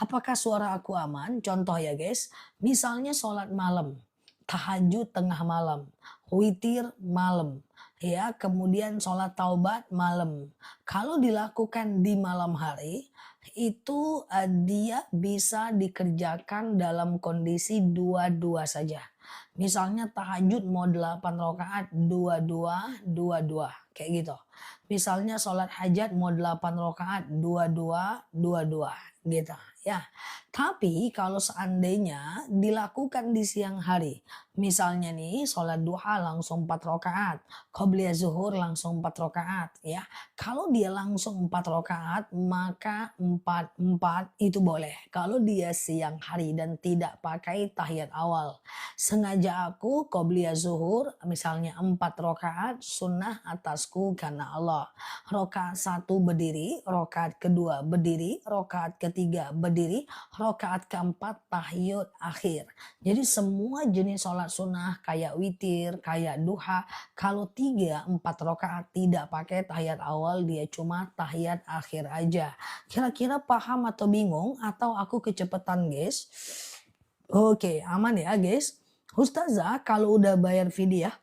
Apakah suara aku aman? Contoh ya guys, misalnya sholat malam, tahajud tengah malam, witir malam, ya kemudian sholat taubat malam. Kalau dilakukan di malam hari, itu dia bisa dikerjakan dalam kondisi dua-dua saja. Misalnya tahajud mau 8 rakaat, dua-dua, dua-dua. Kayak gitu. Misalnya sholat hajat mau 8 rakaat, dua-dua, dua-dua. Gitu ya. Tapi kalau seandainya dilakukan di siang hari. Misalnya nih, sholat duha langsung 4 rakaat, qobliyah zuhur langsung 4 rakaat ya. Kalau dia langsung 4 rakaat, maka 4 itu boleh. Kalau dia siang hari dan tidak pakai tahiyat awal. Sengaja aku qobliyah zuhur misalnya 4 rakaat sunnah atasku karena Allah. Rakaat 1 berdiri, rakaat kedua berdiri, rakaat ketiga berdiri, rakaat keempat tahiyat akhir. Jadi semua jenis sholat sunnah kayak witir, kayak duha, kalau 3, 4 rakaat tidak pakai tahiyat awal, dia cuma tahiyat akhir aja. Kira-kira paham atau bingung atau aku kecepatan guys? Oke, aman ya guys? Ustazah kalau udah bayar fidyah,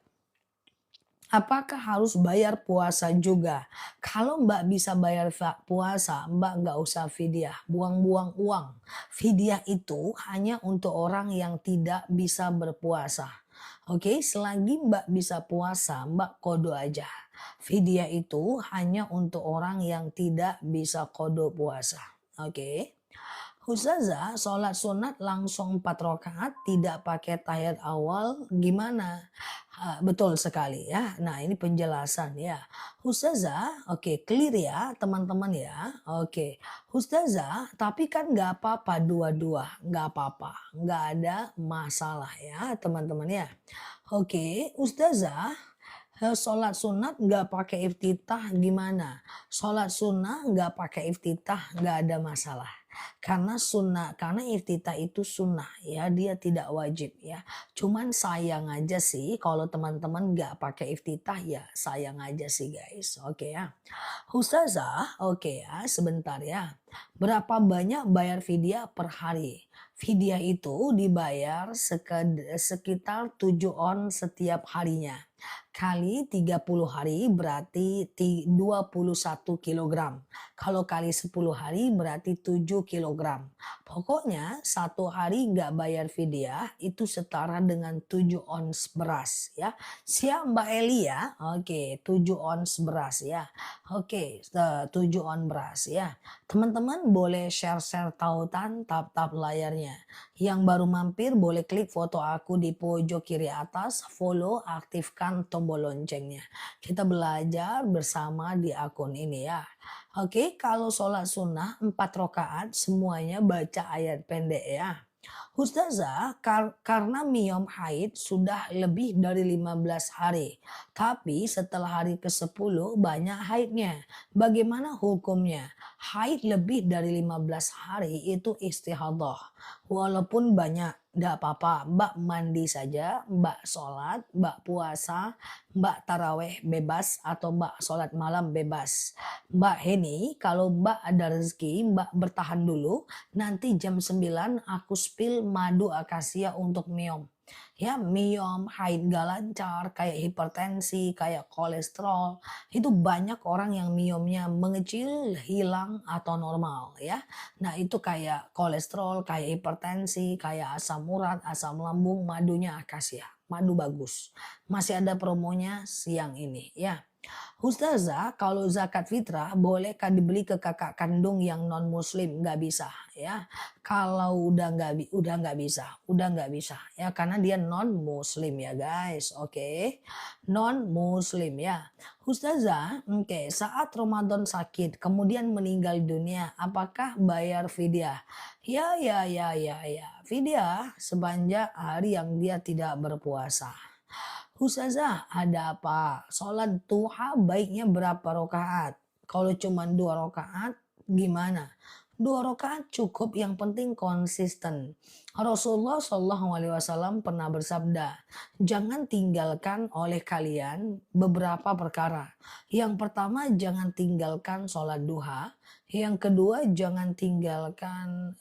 apakah harus bayar puasa juga? Kalau Mbak bisa bayar puasa, Mbak nggak usah fidyah, buang-buang uang. Fidyah itu hanya untuk orang yang tidak bisa berpuasa. Oke, selagi Mbak bisa puasa, Mbak kodo aja. Fidyah itu hanya untuk orang yang tidak bisa kodo puasa. Oke. Ustazah, sholat sunat langsung 4 rakaat tidak pakai tahiyat awal gimana? Betul sekali ya. Nah ini penjelasan ya. Ustazah, oke clear ya teman-teman ya. Oke. Ustazah, tapi kan nggak apa-apa dua-dua. Nggak apa-apa. Nggak ada masalah ya teman-teman ya. Oke, Ustazah, sholat sunat nggak pakai iftitah gimana? Sholat sunnah nggak pakai iftitah nggak ada masalah. Karena sunnah, karena iftitah itu sunnah ya, dia tidak wajib ya. Cuman sayang aja sih kalau teman-teman nggak pakai iftitah ya sayang aja sih guys. Oke ya. Ustazah, oke ya sebentar ya. Berapa banyak bayar fidyah per hari? Fidyah itu dibayar sekitar 7 on setiap harinya. Kali 30 hari berarti 21 kilogram. Kalau kali 10 hari berarti 7 kilogram. Pokoknya satu hari nggak bayar fidyah itu setara dengan 7 ons beras ya. Siap Mbak Eli ya? Oke, 7 ons beras ya. Oke, 7 on beras ya. Teman-teman boleh share-share tautan tap-tap layarnya. Yang baru mampir boleh klik foto aku di pojok kiri atas, follow, aktifkan tombol loncengnya. Kita belajar bersama di akun ini ya. Oke, kalau sholat sunnah 4 rakaat semuanya baca ayat pendek ya. Ustazah, karena Miyom haid sudah lebih dari 15 hari. Tapi setelah hari ke-10 banyak haidnya. Bagaimana hukumnya? Haid lebih dari 15 hari itu istihadah. Walaupun banyak, tidak apa-apa. Mbak mandi saja, Mbak sholat, Mbak puasa, Mbak taraweh bebas atau Mbak sholat malam bebas. Mbak Heni, kalau Mbak ada rezeki, Mbak bertahan dulu. Nanti jam 9 aku spill madu akasia untuk Miyom. Ya, Miyom, haid gak lancar, kayak hipertensi, kayak kolesterol. Itu banyak orang yang Miyomnya mengecil, hilang, atau normal ya. Nah itu kayak kolesterol, kayak hipertensi, kayak asam urat, asam lambung, madunya akasia. Madu bagus. Masih ada promonya siang ini ya. Ustazah, kalau zakat fitrah bolehkah dibeli ke kakak kandung yang non muslim? Nggak bisa ya. Kalau udah nggak bisa, udah nggak bisa ya karena dia non muslim ya guys. Oke, non muslim ya. Ustazah, oke, saat Ramadan sakit kemudian meninggal dunia, apakah bayar fidyah? Ya. Fidyah sebanyak hari yang dia tidak berpuasa. Ustazah, ada apa? Sholat duha baiknya berapa rakaat? Kalau cuma 2 rakaat, gimana? 2 rakaat cukup, yang penting konsisten. Rasulullah SAW pernah bersabda, jangan tinggalkan oleh kalian beberapa perkara. Yang pertama, jangan tinggalkan sholat duha. Yang kedua, jangan tinggalkan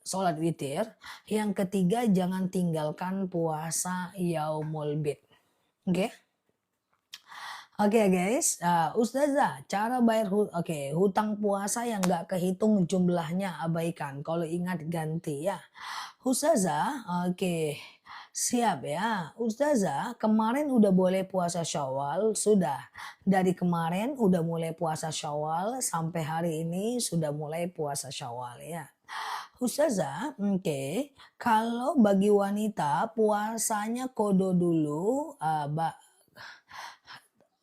sholat witir. Yang ketiga, jangan tinggalkan puasa yaumul bid. Oke. Oke guys, Ustazah, cara bayar hutang puasa yang nggak kehitung jumlahnya abaikan. Kalau ingat ganti ya. Ustazah, oke. Siap ya. Ustazah, kemarin udah boleh puasa Syawal, sudah. Dari kemarin udah mulai puasa Syawal sampai hari ini sudah mulai puasa Syawal ya. Ustazah, oke. Kalau bagi wanita puasanya kodo dulu,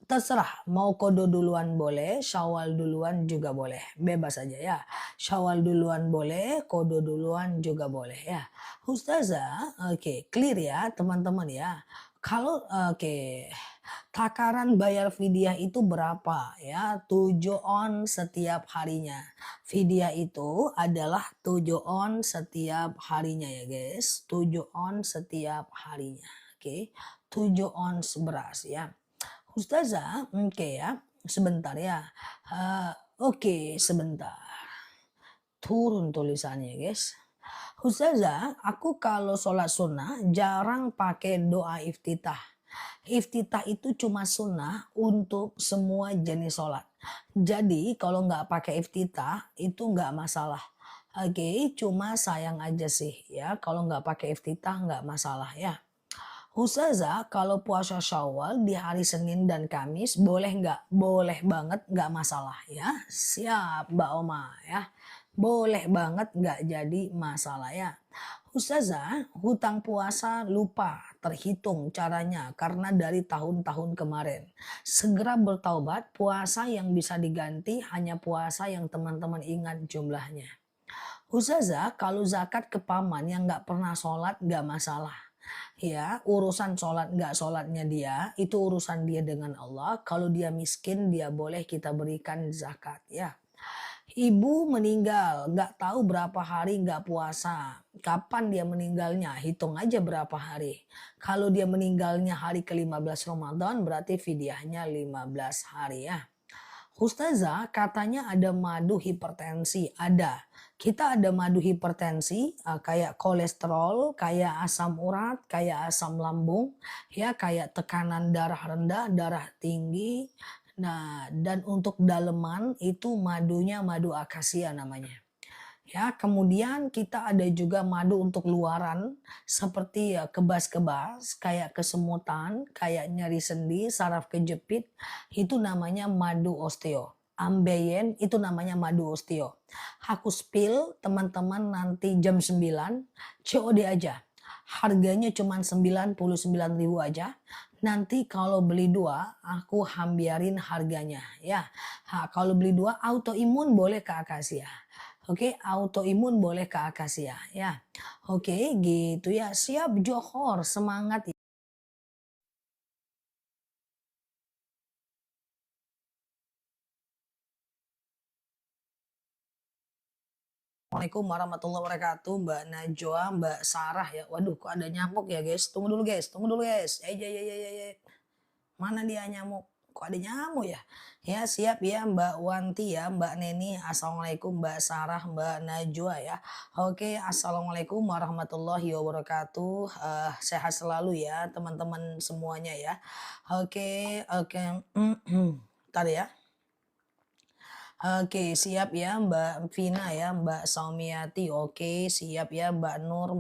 terserah mau kodo duluan boleh, Syawal duluan juga boleh, bebas aja ya. Syawal duluan boleh, kodo duluan juga boleh ya. Ustazah, oke, clear ya teman-teman ya. Kalau oke, takaran bayar fidyah itu berapa ya? 7 on setiap harinya. Fidyah itu adalah 7 on setiap harinya ya guys. 7 on setiap harinya. Oke, 7 ons beras ya. Ustazah, oke ya, sebentar ya. Oke, sebentar. Turun tulisannya, guys. Ustazah, aku kalau sholat sunnah jarang pakai doa iftitah. Iftitah itu cuma sunnah untuk semua jenis sholat. Jadi kalau nggak pakai iftitah itu nggak masalah. Oke, cuma sayang aja sih ya kalau nggak pakai iftitah nggak masalah ya. Ustazah, kalau puasa Syawal di hari Senin dan Kamis boleh nggak? Boleh banget, nggak masalah ya. Siap, Mbak Oma ya. Boleh banget, nggak jadi masalah ya. Ustazah, hutang puasa lupa terhitung caranya karena dari tahun-tahun kemarin. Segera bertaubat, puasa yang bisa diganti hanya puasa yang teman-teman ingat jumlahnya. Ustazah, kalau zakat ke paman yang nggak pernah sholat nggak masalah. Ya, urusan sholat nggak sholatnya dia, itu urusan dia dengan Allah. Kalau dia miskin, dia boleh kita berikan zakat ya. Ibu meninggal, nggak tahu berapa hari nggak puasa. Kapan dia meninggalnya? Hitung aja berapa hari. Kalau dia meninggalnya hari ke-15 Ramadan, berarti fidyahnya 15 hari ya. Ustazah, katanya ada madu hipertensi. Ada. Kita ada madu hipertensi, kayak kolesterol, kayak asam urat, kayak asam lambung, ya kayak tekanan darah rendah, darah tinggi. Nah, dan untuk daleman itu madunya madu akasia namanya. Ya, kemudian kita ada juga madu untuk luaran seperti ya kebas-kebas, kayak kesemutan, kayak nyeri sendi, saraf kejepit, itu namanya madu osteo. Ambeien itu namanya madu osteo. Hakus pil teman-teman nanti jam 9 COD aja. Harganya cuma 99.000 aja. Nanti kalau beli dua, aku hambiarin harganya ya. Kalau beli dua autoimun boleh ke Akasia. Oke, autoimun boleh ke akasia ya. Oke, gitu ya. Siap Johor, semangat ya. Assalamualaikum warahmatullahi wabarakatuh, Mbak Najwa, Mbak Sarah ya. Waduh, kok ada nyamuk ya, guys? Tunggu dulu, guys. Tunggu dulu, guys. Mana dia nyamuk? Kok ada nyamuk ya? Ya, siap ya Mbak Wanti ya, Mbak Neni. Assalamualaikum Mbak Sarah, Mbak Najwa ya. Oke, Assalamualaikum warahmatullahi wabarakatuh. Sehat selalu ya teman-teman semuanya ya. Oke. Tadi ya. Oke, siap ya Mbak Vina ya, Mbak Saumiati. Oke, siap ya Mbak Nur,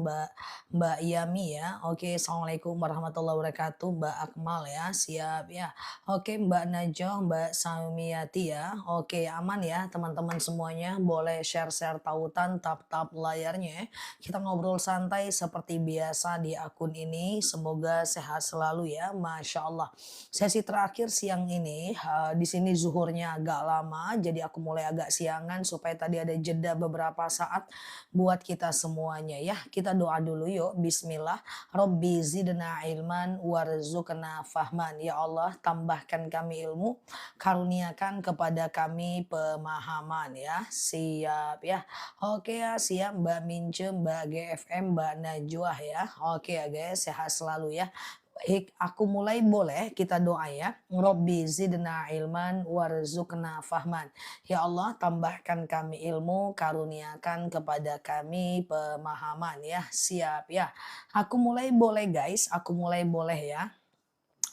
Mbak Yami ya. Oke, Assalamualaikum warahmatullahi wabarakatuh, Mbak Akmal ya. Siap ya. Oke, Mbak Najwa, Mbak Saumiati ya. Oke, aman ya teman-teman semuanya. Boleh share-share tautan, tap-tap layarnya. Kita ngobrol santai seperti biasa di akun ini. Semoga sehat selalu ya. Masya Allah. Sesi terakhir siang ini, di sini zuhurnya agak lama, jadi aku mulai agak siangan supaya tadi ada jeda beberapa saat buat kita semuanya ya. Kita doa dulu yuk. Bismillah. Robbi zidna ilman warzuqna fahman. Ya Allah, tambahkan kami ilmu, karuniakan kepada kami pemahaman ya. Siap ya. Oke ya, siap Mbak Mince, Mbak GFM, Mbak Najwa ya. Oke ya guys, sehat selalu ya. Baik, aku mulai boleh kita doa ya. Robbi zidna ilman warzuqna fahman. Ya Allah, tambahkan kami ilmu, karuniakan kepada kami pemahaman ya. Siap ya. Aku mulai boleh guys, aku mulai boleh ya.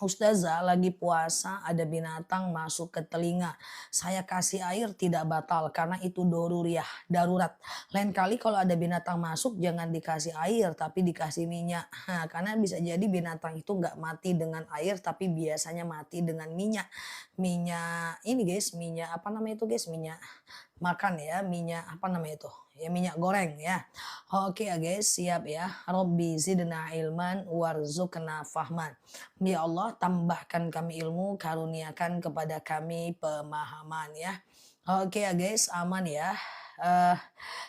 Ustazah lagi puasa ada binatang masuk ke telinga. Saya kasih air tidak batal karena itu doruriyah, darurat. Lain kali kalau ada binatang masuk jangan dikasih air tapi dikasih minyak. Karena bisa jadi binatang itu nggak mati dengan air tapi biasanya mati dengan minyak. Minyak ini guys, minyak apa namanya itu guys? Minyak makan ya, minyak apa namanya itu? ya minyak goreng ya. Oke ya guys, siap ya. Robbi zidna ilman warzuqna fahman. Ya Allah, tambahkan kami ilmu, karuniakan kepada kami pemahaman ya. Oke ya guys, aman ya. Eh,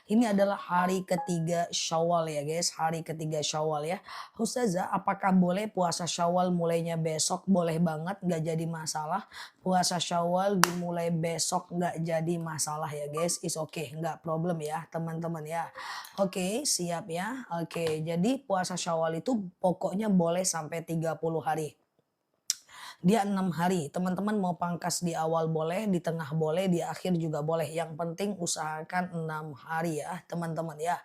ini adalah hari ketiga Syawal ya guys, hari ketiga Syawal ya. Ustazah, apakah boleh puasa Syawal mulainya besok? Boleh banget, nggak jadi masalah. Puasa Syawal dimulai besok nggak jadi masalah ya guys. Is okay, nggak problem ya teman-teman ya. Oke, siap ya. Oke, jadi puasa Syawal itu pokoknya boleh sampai 30 hari. Dia 6 hari. Teman-teman mau pangkas di awal boleh, di tengah boleh, di akhir juga boleh. Yang penting usahakan 6 hari ya teman-teman ya.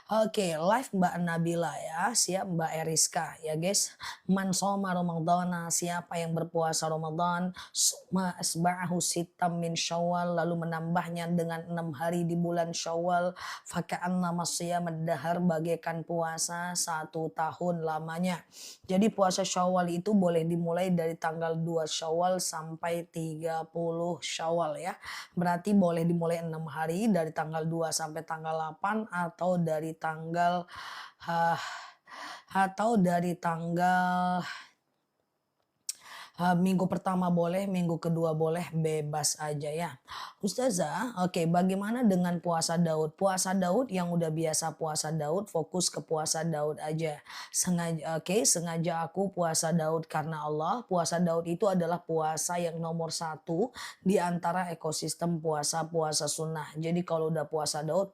Oke, live Mbak Nabila ya. Siap Mbak Eriska ya guys. Man soma Ramadhana, siapa yang berpuasa Ramadan, summa asba'ahu sitam min Syawal, lalu menambahnya dengan 6 hari di bulan Syawal, faka'anna masiyamad dahar, bagaikan puasa 1 tahun lamanya. Jadi puasa Syawal itu boleh dimulai dari tanggal 2 Syawal sampai 30 Syawal ya. Berarti boleh dimulai 6 hari dari tanggal 2 sampai tanggal 8, atau dari tanggal uh, minggu pertama boleh, minggu kedua boleh, bebas aja ya. Ustazah, oke, bagaimana dengan puasa Daud? Puasa Daud yang udah biasa puasa Daud, fokus ke puasa Daud aja. Sengaja aku puasa Daud karena Allah. Puasa Daud itu adalah puasa yang nomor 1 di antara ekosistem puasa-puasa sunnah. Jadi kalau udah puasa Daud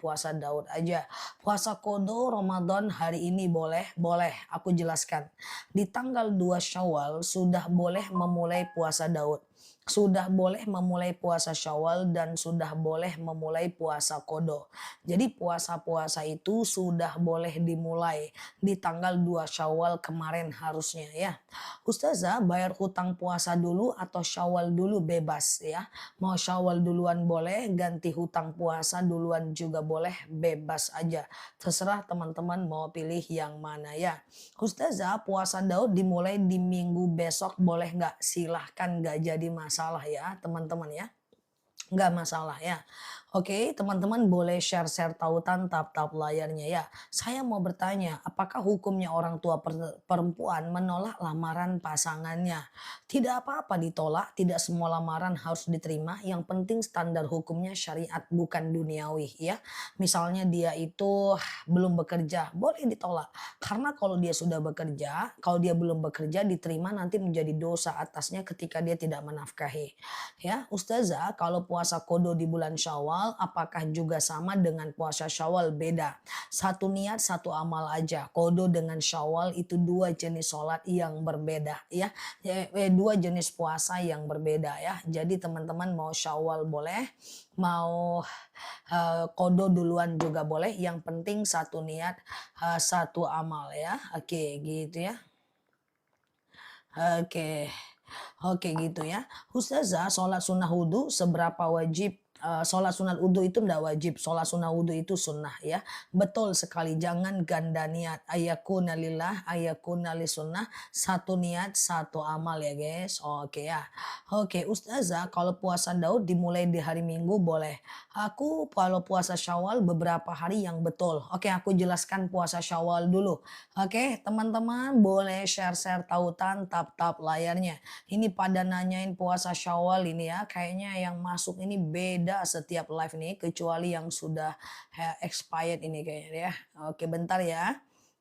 aja. Puasa Qadha Ramadan hari ini boleh? Boleh, aku jelaskan. Di tanggal 2 Syawal sudah boleh memulai puasa Daud. Sudah boleh memulai puasa Syawal dan sudah boleh memulai puasa Qadha. Jadi puasa-puasa itu sudah boleh dimulai di tanggal 2 Syawal kemarin harusnya ya. Ustazah, bayar hutang puasa dulu atau Syawal dulu? Bebas ya. Mau Syawal duluan boleh, ganti hutang puasa duluan juga boleh, bebas aja. Terserah teman-teman mau pilih yang mana ya. Ustazah, puasa Daud dimulai di minggu besok boleh nggak? Silahkan, nggak jadi masalah ya teman-teman ya. Nggak masalah ya. Oke, teman-teman boleh share-share tautan tap-tap layarnya ya. Saya mau bertanya, apakah hukumnya orang tua perempuan menolak lamaran pasangannya? Tidak apa-apa ditolak, tidak semua lamaran harus diterima. Yang penting standar hukumnya syariat, bukan duniawi ya. Misalnya dia itu belum bekerja, boleh ditolak. Karena kalau dia sudah bekerja, kalau dia belum bekerja diterima, nanti menjadi dosa atasnya ketika dia tidak menafkahi. Ya, Ustazah, kalau puasa Qadha di bulan Syawal, apakah juga sama dengan puasa Syawal? Beda. Satu niat, satu amal aja. Qadha dengan Syawal itu 2 jenis sholat yang berbeda ya. 2 jenis puasa yang berbeda ya. Jadi teman-teman mau Syawal boleh, mau Qadha duluan juga boleh. Yang penting satu niat, satu amal ya. Oke, gitu ya. Oke. Oke gitu ya. Ustazah, sholat sunnah wudhu seberapa wajib? Sholat sunat wudhu itu tidak wajib. Sholat sunnah wudhu itu sunnah ya. Betul sekali. Jangan ganda niat. Ayakuna lillah, ayakuna li sunnah. Satu niat, satu amal ya guys. Oke ya. Oke Ustazah, kalau puasa Daud dimulai di hari Minggu boleh. Aku kalau puasa Syawal beberapa hari yang betul. Oke, aku jelaskan puasa Syawal dulu. Oke, teman-teman boleh share-share tautan tap-tap layarnya. Ini pada nanyain puasa Syawal ini ya. Kayaknya yang masuk ini beda setiap live nih, kecuali yang sudah expired ini kayaknya ya. Oke, bentar ya.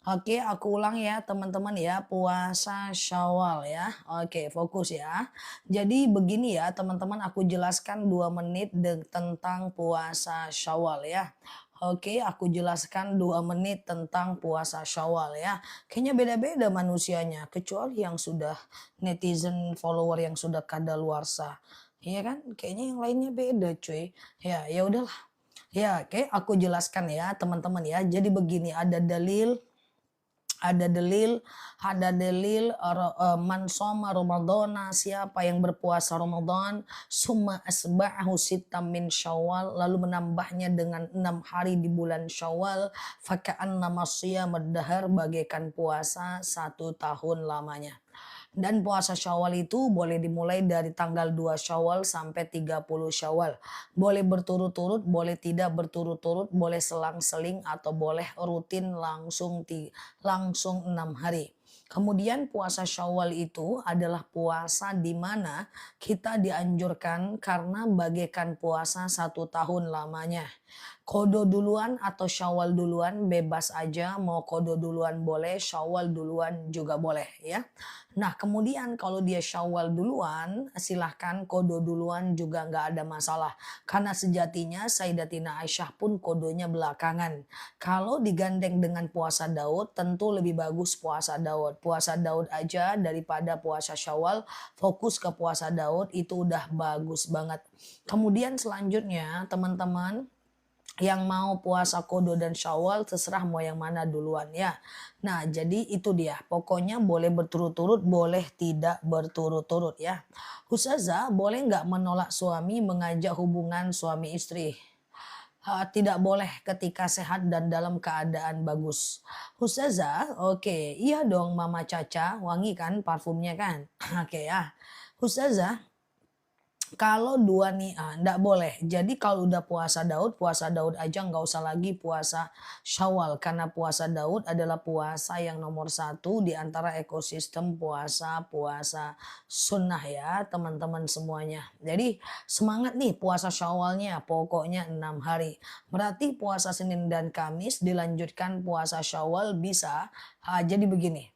Oke, aku ulang ya teman-teman ya, puasa Syawal ya. Oke, fokus ya. Jadi begini ya teman-teman, aku jelaskan 2 menit tentang puasa Syawal ya. Oke, aku jelaskan 2 menit tentang puasa Syawal ya. Kayaknya beda-beda manusianya, kecuali yang sudah netizen follower yang sudah kadaluarsa. Iya kan? Kayaknya yang lainnya beda cuy. Ya udahlah. Ya, oke, aku jelaskan ya teman-teman ya. Jadi begini, ada dalil man shoma Ramadhana, siapa yang berpuasa Ramadan summa asba'ahu sitam min Syawal, lalu menambahnya dengan 6 hari di bulan Syawal, faka'anna masiyamad dahar, bagaikan puasa 1 tahun lamanya. Dan puasa Syawal itu boleh dimulai dari tanggal 2 Syawal sampai 30 Syawal. Boleh berturut-turut, boleh tidak berturut-turut, boleh selang-seling atau boleh rutin langsung 6 hari. Kemudian puasa Syawal itu adalah puasa di mana kita dianjurkan karena bagaikan puasa 1 tahun lamanya. Kodo duluan atau Syawal duluan bebas aja, mau kodo duluan boleh, Syawal duluan juga boleh ya. Nah kemudian kalau dia Syawal duluan, silahkan kodo duluan juga nggak ada masalah. Karena sejatinya Sayyidatina Aisyah pun kodonya belakangan. Kalau digandeng dengan puasa Daud, tentu lebih bagus puasa Daud. Puasa Daud aja daripada puasa Syawal, fokus ke puasa Daud itu udah bagus banget. Kemudian selanjutnya teman-teman yang mau puasa kodo dan Syawal terserah mau yang mana duluan ya. Nah, jadi itu dia. Pokoknya boleh berturut-turut, boleh tidak berturut-turut ya. Ustazah, boleh nggak menolak suami mengajak hubungan suami istri? Tidak boleh ketika sehat dan dalam keadaan bagus. Ustazah, oke, iya dong Mama Caca, wangi kan parfumnya kan? Oke ya. Ustazah, kalau dua nih, nggak boleh. Jadi kalau udah puasa Daud aja nggak usah lagi puasa Syawal. Karena puasa Daud adalah puasa yang nomor satu di antara ekosistem puasa-puasa sunnah ya teman-teman semuanya. Jadi semangat nih puasa Syawalnya, pokoknya 6 hari. Berarti puasa Senin dan Kamis dilanjutkan puasa Syawal bisa. Jadi begini.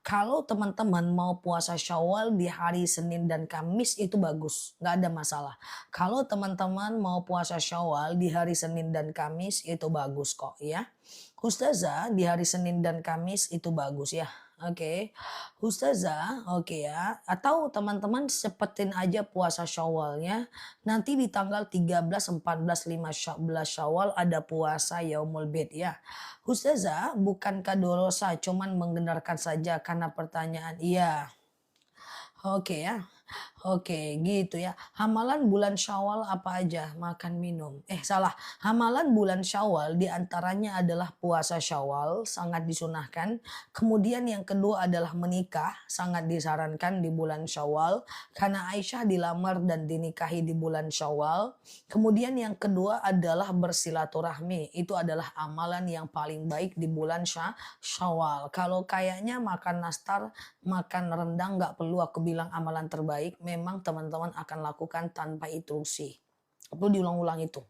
Kalau teman-teman mau puasa Syawal di hari Senin dan Kamis itu bagus, nggak ada masalah. Kalau teman-teman mau puasa Syawal di hari Senin dan Kamis itu bagus kok ya. Ustazah di hari Senin dan Kamis itu bagus ya. Oke. Ustazah, oke ya. Atau teman-teman sepetin aja puasa Syawalnya. Nanti di tanggal 13, 14, 15 Syawal ada puasa Yaumul Bid ya. Ustazah, bukankah dosa cuman menggendarkan saja karena pertanyaan? Iya. Oke ya. Oke, gitu ya. Hamalan bulan Syawal apa aja? Makan, minum. Salah. Hamalan bulan Syawal diantaranya adalah puasa Syawal, sangat disunahkan. Kemudian yang kedua adalah menikah, sangat disarankan di bulan Syawal. Karena Aisyah dilamar dan dinikahi di bulan Syawal. Kemudian yang kedua adalah bersilaturahmi. Itu adalah amalan yang paling baik di bulan Syawal. Kalau kayaknya makan nastar, makan rendang nggak perlu aku bilang amalan terbaik. Memang teman-teman akan lakukan tanpa instruksi. Perlu diulang-ulang itu.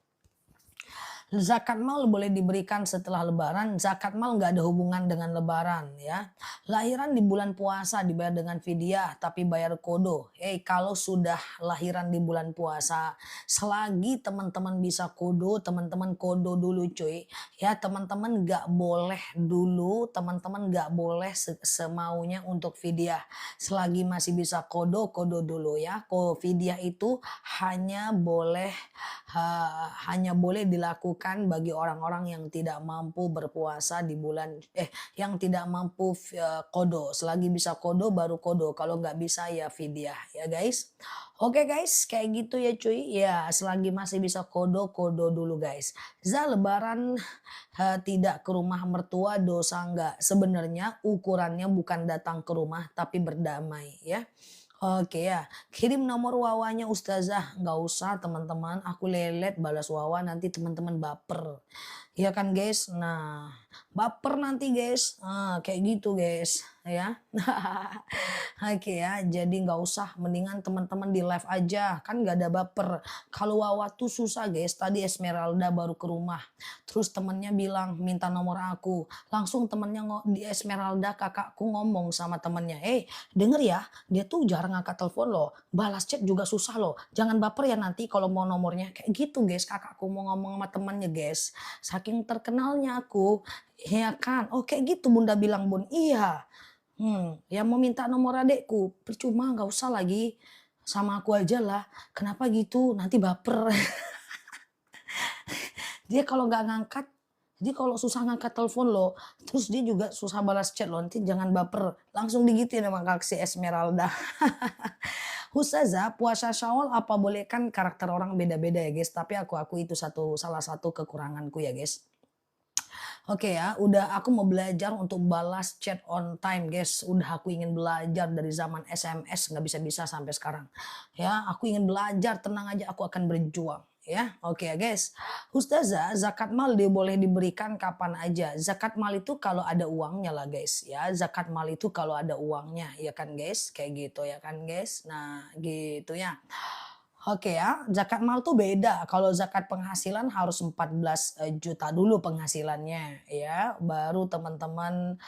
Zakat mal boleh diberikan setelah lebaran. Zakat mal nggak ada hubungan dengan lebaran ya. Lahiran di bulan puasa dibayar dengan fidyah tapi bayar kodo. Kalau sudah lahiran di bulan puasa, selagi teman-teman bisa kodo, teman-teman kodo dulu cuy. Ya teman-teman nggak boleh dulu, teman-teman nggak boleh semaunya untuk fidyah. Selagi masih bisa kodo, kodo dulu ya. Fidyah itu hanya boleh dilakukan bagi orang-orang yang tidak mampu berpuasa di bulan yang tidak mampu kodo. Selagi bisa kodo baru kodo, kalau nggak bisa ya fidyah ya guys. Oke guys, kayak gitu ya cuy. Ya, selagi masih bisa kodo, kodo dulu guys. Lebaran tidak ke rumah mertua dosa nggak? Sebenarnya ukurannya bukan datang ke rumah tapi berdamai ya. Oke ya, kirim nomor wawanya Ustazah. Nggak usah teman-teman, aku lelet balas wawa nanti teman-teman baper. Ya kan guys, nah baper nanti guys, kayak gitu guys ya. Oke ya, jadi nggak usah, mendingan teman-teman di live aja, kan nggak ada baper. Kalau wawa tuh susah guys, tadi Esmeralda baru ke rumah, terus temennya bilang minta nomor aku, langsung temennya di Esmeralda kakakku ngomong sama temennya, denger ya, dia tuh jarang angkat telepon loh, balas chat juga susah loh, jangan baper ya nanti kalau mau nomornya, kayak gitu guys, kakakku mau ngomong sama temennya guys, saking terkenalnya aku, ya kan, kayak gitu bunda bilang bun, iya. Ya mau minta nomor adekku, percuma nggak usah lagi, sama aku aja lah. Kenapa gitu? Nanti baper. Dia kalau nggak ngangkat, jadi kalau susah ngangkat telepon loh, terus dia juga susah balas chat loh, nanti jangan baper. Langsung digituin sama Kak si Esmeralda. Ustazah, puasa Syawal apa boleh, kan karakter orang beda-beda ya guys, tapi aku itu salah satu kekuranganku ya guys. Oke ya, udah aku mau belajar untuk balas chat on time, guys. Udah aku ingin belajar dari zaman SMS nggak bisa-bisa sampai sekarang. Ya, aku ingin belajar, tenang aja aku akan berjuang. Ya, oke ya guys. Ustazah, zakat mal dia boleh diberikan kapan aja. Zakat mal itu kalau ada uangnya lah guys. Ya, zakat mal itu kalau ada uangnya, ya kan guys? Kayak gitu ya kan guys. Nah, gitu ya. Oke ya, zakat mal tuh beda. Kalau zakat penghasilan harus 14 juta dulu penghasilannya ya, baru teman-teman,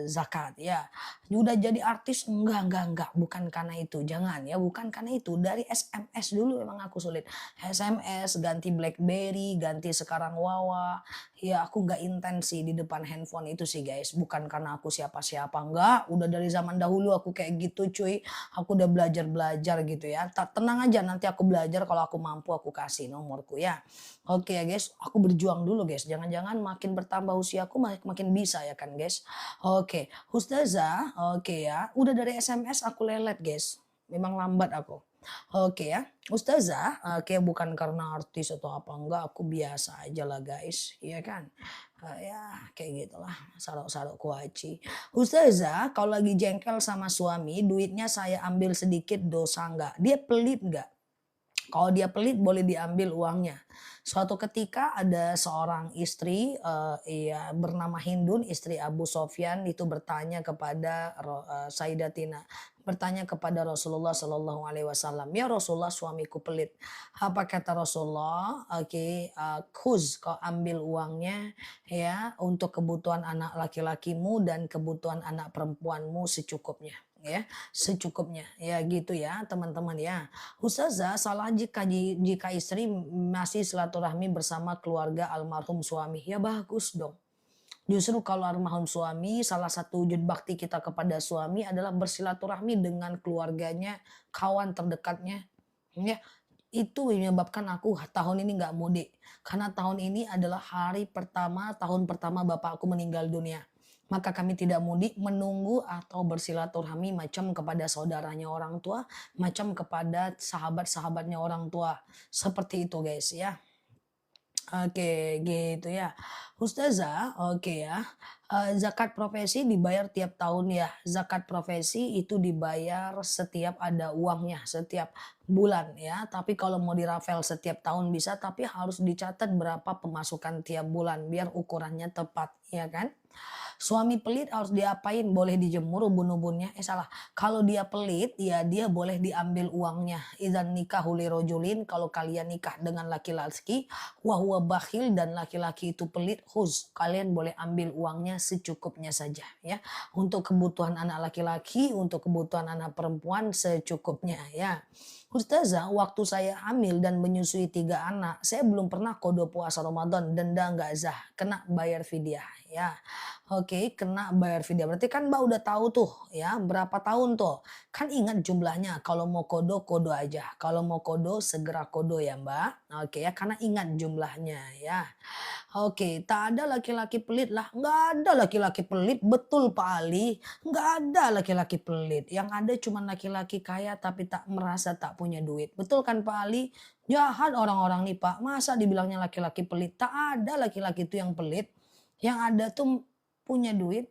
zakat ya. Udah jadi artis enggak, bukan karena itu, jangan ya, bukan karena itu. Dari SMS dulu emang aku sulit. SMS, ganti BlackBerry, ganti sekarang Wawa. Ya aku nggak intensi di depan handphone itu sih guys, bukan karena aku siapa-siapa, enggak. Udah dari zaman dahulu aku kayak gitu cuy. Aku udah belajar-belajar gitu ya. Tenang aja nanti aku belajar kalau aku mampu aku kasih nomorku ya. Oke ya guys, aku berjuang dulu guys. Jangan-jangan makin bertambah usiaku makin bisa ya kan guys. Oke, Ustazah, oke ya. Udah dari SMS aku lelet guys. Memang lambat aku. Oke ya, Ustazah, oke bukan karena artis atau apa enggak, aku biasa aja lah guys, iya kan? Ya kayak gitulah, sarok-sarok kuaci. Ustazah, kalau lagi jengkel sama suami, duitnya saya ambil sedikit dosa enggak? Dia pelit enggak? Kalau dia pelit boleh diambil uangnya. Suatu ketika ada seorang istri, iya bernama Hindun, istri Abu Sofyan itu bertanya kepada Sayyidatina, bertanya kepada Rasulullah Shallallahu Alaihi Wasallam, ya Rasulullah suamiku pelit. Apa kata Rasulullah? Oke, khuz kau ambil uangnya ya untuk kebutuhan anak laki-lakimu dan kebutuhan anak perempuanmu secukupnya. Ya, secukupnya ya gitu ya teman-teman ya. Ustazah, salah jika istri masih silaturahmi bersama keluarga almarhum suami. Ya bagus dong. Justru kalau almarhum suami, salah satu wujud bakti kita kepada suami adalah bersilaturahmi dengan keluarganya, kawan terdekatnya. Ya, itu yang menyebabkan aku tahun ini nggak mudik. Karena tahun ini adalah tahun pertama bapakku meninggal dunia. Maka kami tidak mudik menunggu atau bersilaturahmi macam kepada saudaranya orang tua, macam kepada sahabat-sahabatnya orang tua. Seperti itu guys ya. Oke, gitu ya. Ustazah, oke ya. Zakat profesi dibayar tiap tahun ya. Zakat profesi itu dibayar setiap ada uangnya, setiap bulan ya. Tapi kalau mau dirafel setiap tahun bisa, tapi harus dicatat berapa pemasukan tiap bulan biar ukurannya tepat, ya kan? Suami pelit harus diapain? Boleh dijemur ubun-ubunnya? Salah. Kalau dia pelit, ya dia boleh diambil uangnya. Idzan nikahu lirojulin, kalau kalian nikah dengan laki-laki, wa huwa bakhil dan laki-laki itu pelit, khuz. Kalian boleh ambil uangnya secukupnya saja ya. Untuk kebutuhan anak laki-laki, untuk kebutuhan anak perempuan secukupnya ya. Ustazah, waktu saya hamil dan menyusui 3 anak, saya belum pernah qada puasa Ramadan, denda nggak zah, kena bayar fidyah ya. Oke, kena bayar fidyah. Berarti kan Mbak udah tahu tuh ya, berapa tahun tuh. Kan ingat jumlahnya, kalau mau kodo, kodo aja. Kalau mau kodo, segera kodo ya Mbak. Oke ya, karena ingat jumlahnya ya. Oke, tak ada laki-laki pelit lah. Nggak ada laki-laki pelit, betul Pak Ali. Nggak ada laki-laki pelit. Yang ada cuma laki-laki kaya tapi tak merasa tak punya duit. Betul kan Pak Ali? Jahat orang-orang nih Pak. Masa dibilangnya laki-laki pelit? Tak ada laki-laki itu yang pelit. Yang ada tuh punya duit,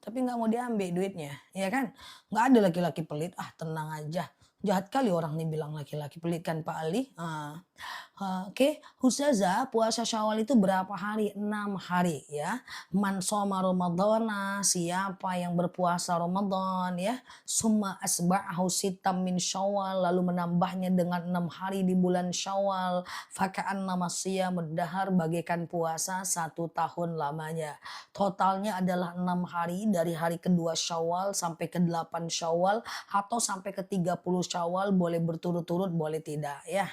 tapi nggak mau diambil duitnya, ya kan? Nggak ada laki-laki pelit, ah tenang aja. Jahat kali orang nih bilang laki-laki pelit kan Pak Ali. Oke, Ustazah, puasa Syawal itu berapa hari? 6 hari ya. Man shoma Ramadhana, siapa yang berpuasa Ramadan ya. Summa asba'ahu sitam min Syawal, lalu menambahnya dengan 6 hari di bulan Syawal. Faka'an nama siyamud dahar, bagaikan puasa 1 tahun lamanya. Totalnya adalah 6 hari dari hari kedua Syawal sampai ke 8 Syawal atau sampai ke 30 Syawal, boleh berturut-turut boleh tidak ya.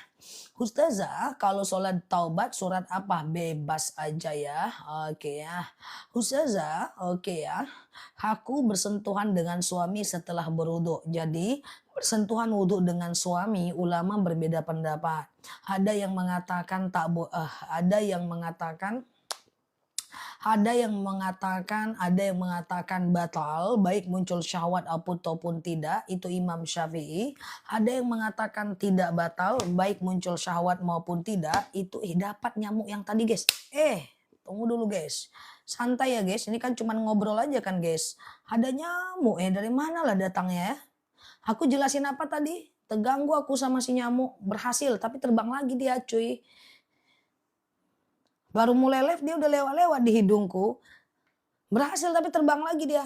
Ustazah, kalau sholat taubat surat apa? Bebas aja ya. Oke ya. Ustazah, oke ya. Aku bersentuhan dengan suami setelah berwudu. Jadi bersentuhan wudhu dengan suami, ulama berbeda pendapat. Ada yang mengatakan Ada yang mengatakan batal, baik muncul syahwat ataupun tidak, itu Imam Syafi'i. Ada yang mengatakan tidak batal, baik muncul syahwat maupun tidak, itu dapat nyamuk yang tadi guys. Tunggu dulu guys. Santai ya guys, ini kan cuma ngobrol aja kan guys. Ada nyamuk dari mana lah datangnya ya? Aku jelasin apa tadi? Terganggu aku sama si nyamuk, berhasil tapi terbang lagi dia cuy. Baru mulai live dia udah lewat-lewat di hidungku. Berhasil tapi terbang lagi dia.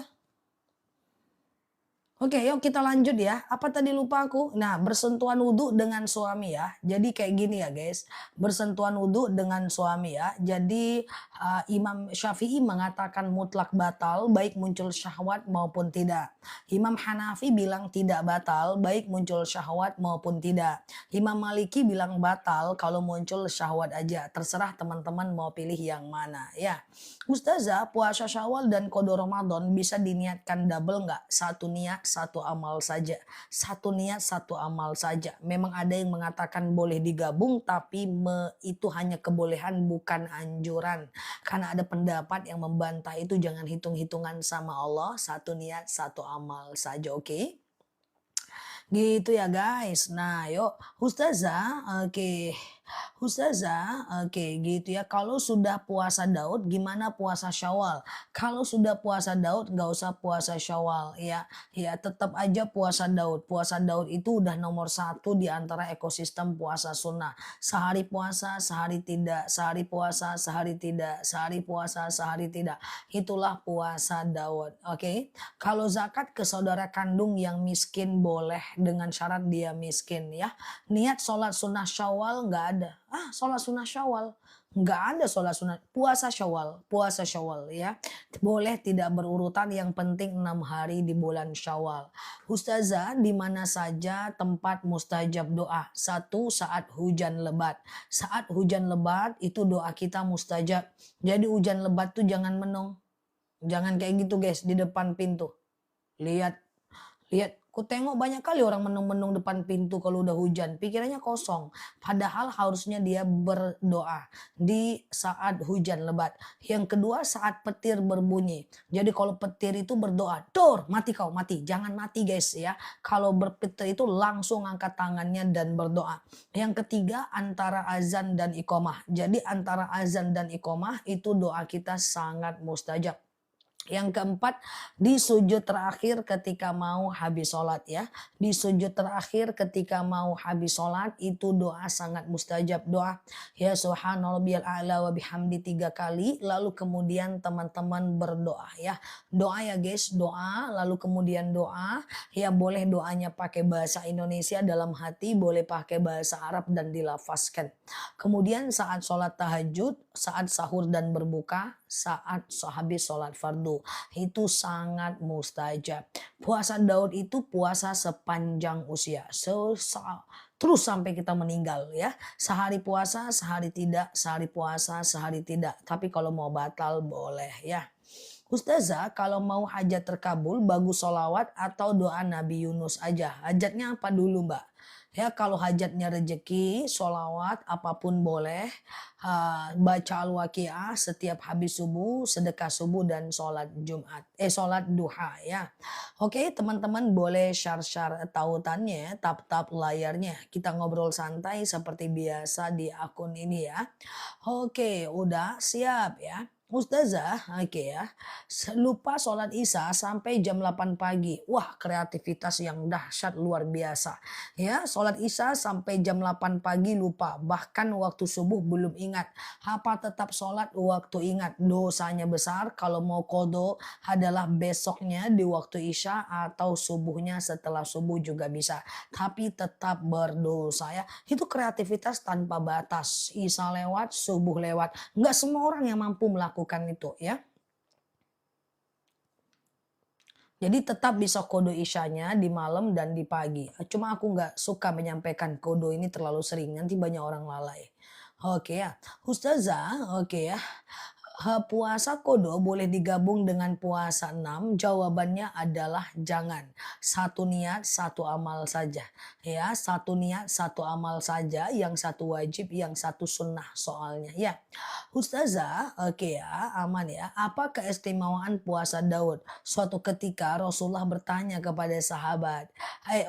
Oke, yuk kita lanjut ya. Apa tadi lupa aku? Nah, bersentuhan wudhu dengan suami ya. Jadi kayak gini ya guys. Bersentuhan wudhu dengan suami ya. Jadi Imam Syafi'i mengatakan mutlak batal baik muncul syahwat maupun tidak. Imam Hanafi bilang tidak batal baik muncul syahwat maupun tidak. Imam Maliki bilang batal kalau muncul syahwat aja. Terserah teman-teman mau pilih yang mana ya. Ustazah, puasa Syawal dan qada Ramadan bisa diniatkan double nggak? Satu niat, satu amal saja. Satu niat, satu amal saja. Memang ada yang mengatakan boleh digabung, tapi itu hanya kebolehan bukan anjuran. Karena ada pendapat yang membantah itu jangan hitung-hitungan sama Allah. Satu niat, satu amal saja, oke? Gitu ya guys. Nah yuk Ustazah, oke. Ustazah, oke gitu ya. Kalau sudah puasa Daud gimana puasa Syawal? Kalau sudah puasa Daud nggak usah puasa Syawal ya. Ya tetap aja puasa Daud. Puasa Daud itu udah nomor satu di antara ekosistem puasa sunnah. Sehari puasa, sehari tidak. Sehari puasa, sehari tidak. Sehari puasa, sehari tidak. Itulah puasa Daud. Oke. Kalau zakat ke saudara kandung yang miskin boleh dengan syarat dia miskin ya. Niat sholat sunnah Syawal nggak ada. Sholat sunnah Syawal. Nggak ada sholat sunnah. Puasa Syawal ya. Boleh tidak berurutan, yang penting 6 hari di bulan Syawal. Ustazah, di mana saja tempat mustajab doa? Satu, saat hujan lebat. Saat hujan lebat itu doa kita mustajab. Jadi hujan lebat tuh jangan menung. Jangan kayak gitu guys di depan pintu. Lihat. Ku tengok banyak kali orang menung-menung depan pintu kalau udah hujan. Pikirannya kosong. Padahal harusnya dia berdoa di saat hujan lebat. Yang kedua saat petir berbunyi. Jadi kalau petir itu berdoa. Dor, mati kau, mati. Jangan mati guys ya. Kalau berpetir itu langsung angkat tangannya dan berdoa. Yang ketiga antara azan dan iqomah. Jadi antara azan dan iqomah itu doa kita sangat mustajab. Yang keempat, di sujud terakhir ketika mau habis sholat ya. Di sujud terakhir ketika mau habis sholat itu doa sangat mustajab. Doa ya subhanallahil a'la wa bihamdi 3 kali. Lalu kemudian teman-teman berdoa ya. Doa ya guys, doa. Lalu kemudian doa. Ya boleh doanya pakai bahasa Indonesia dalam hati. Boleh pakai bahasa Arab dan dilafazkan. Kemudian saat sholat tahajud, saat sahur dan berbuka, saat habis sholat fardu. Itu sangat mustajab. Puasa Daud itu puasa sepanjang usia. Terus sampai kita meninggal ya. Sehari puasa, sehari tidak. Sehari puasa, sehari tidak. Tapi kalau mau batal boleh ya. Ustazah, kalau mau hajat terkabul bagus sholawat atau doa Nabi Yunus aja. Hajatnya apa dulu mbak? Ya kalau hajatnya rezeki, sholawat apapun boleh. Baca al-waqiah setiap habis subuh, sedekah subuh dan sholat Jumat. Sholat duha ya. Oke teman-teman boleh share-share tautannya, tap-tap layarnya. Kita ngobrol santai seperti biasa di akun ini ya. Oke udah siap ya. Ustazah, oke ya. Lupa sholat isya sampai jam 8 pagi. Wah, kreativitas yang dahsyat luar biasa. Ya, sholat isya sampai jam 8 pagi lupa. Bahkan waktu subuh belum ingat. Apa tetap sholat waktu ingat? Dosanya besar. Kalau mau qada adalah besoknya di waktu isya atau subuhnya setelah subuh juga bisa. Tapi tetap berdosa ya. Itu kreativitas tanpa batas. Isya lewat, subuh lewat. Nggak semua orang yang mampu melakukan itu ya. Jadi tetap bisa qada isyanya di malam dan di pagi. Cuma aku nggak suka menyampaikan qada ini terlalu sering. Nanti banyak orang lalai. Oke ya. Ustazah, oke ya. Puasa kodo boleh digabung dengan puasa 6. Jawabannya adalah jangan. Satu niat, satu amal saja. Ya, satu niat, satu amal saja. Yang satu wajib, yang satu sunnah soalnya. Ya, Ustazah, oke ya, aman ya. Apa keistimewaan puasa Daud? Suatu ketika Rasulullah bertanya kepada sahabat.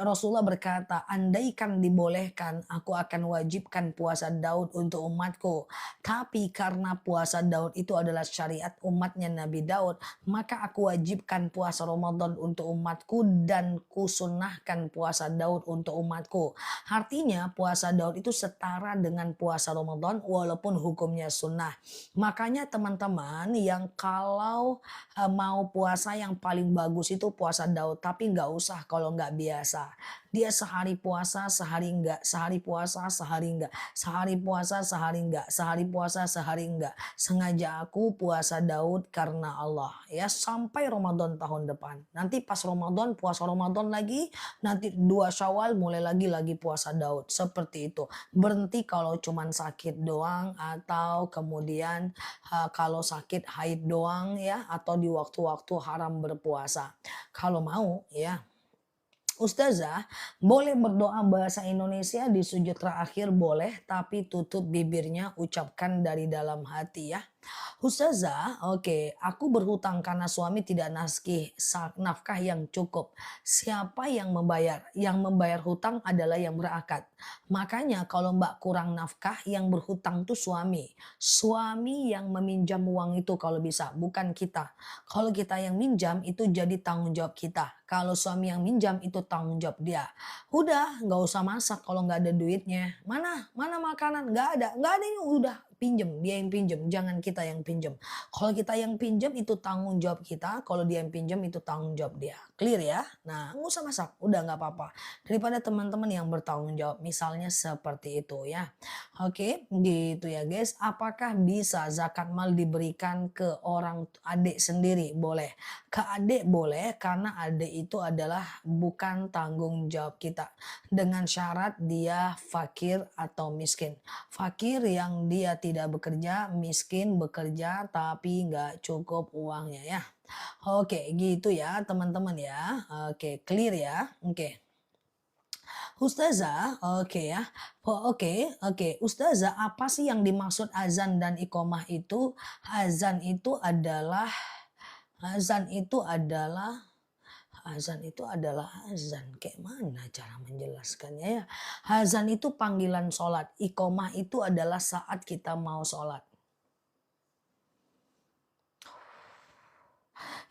Rasulullah berkata, andaikan dibolehkan, aku akan wajibkan puasa Daud untuk umatku. Tapi karena puasa Daud itu adalah syariat umatnya Nabi Daud, maka aku wajibkan puasa Ramadan untuk umatku dan kusunnahkan puasa Daud untuk umatku. Artinya puasa Daud itu setara dengan puasa Ramadan walaupun hukumnya sunnah. Makanya teman-teman yang kalau mau puasa yang paling bagus itu puasa Daud, tapi nggak usah kalau nggak biasa. Dia sehari puasa, sehari enggak, sehari puasa, sehari enggak, sehari puasa, sehari enggak, sehari puasa, sehari enggak. Sengaja aku puasa Daud karena Allah ya sampai Ramadan tahun depan. Nanti pas Ramadan puasa Ramadan lagi, nanti 2 Syawal mulai lagi puasa Daud. Seperti itu. Berhenti kalau cuman sakit doang atau kemudian kalau sakit haid doang ya atau di waktu-waktu haram berpuasa. Kalau mau ya Ustazah, boleh berdoa bahasa Indonesia di sujud terakhir boleh, tapi tutup bibirnya ucapkan dari dalam hati ya. Ustazah, oke, aku berhutang karena suami tidak nafkah yang cukup. Siapa yang membayar? Yang membayar hutang adalah yang berakad. Makanya kalau mbak kurang nafkah, yang berhutang tuh suami. Suami yang meminjam uang itu kalau bisa, bukan kita. Kalau kita yang minjam itu jadi tanggung jawab kita. Kalau suami yang minjam itu tanggung jawab dia. Udah, nggak usah masak kalau nggak ada duitnya. Mana makanan? Nggak ada ini udah pinjem, dia yang pinjem, jangan kita yang pinjem. Kalau kita yang pinjem itu tanggung jawab kita, kalau dia yang pinjem itu tanggung jawab dia. Clear ya? Nah, nggak usah masak, udah nggak apa-apa. Daripada teman-teman yang bertanggung jawab, misalnya seperti itu ya. Oke, gitu ya guys. Apakah bisa zakat mal diberikan ke orang adik sendiri? Boleh. Ke adik boleh karena adik itu adalah bukan tanggung jawab kita. Dengan syarat dia fakir atau miskin. Fakir yang dia tidak bekerja, miskin bekerja tapi nggak cukup uangnya ya. Oke, gitu ya teman-teman ya. Oke, clear ya. Oke. Ustazah, oke ya. Oke. Ustazah, apa sih yang dimaksud azan dan iqomah itu? Azan itu adalah azan itu adalah azan itu adalah azan. Kayak mana cara menjelaskannya ya? Azan itu panggilan sholat. Iqomah itu adalah saat kita mau sholat.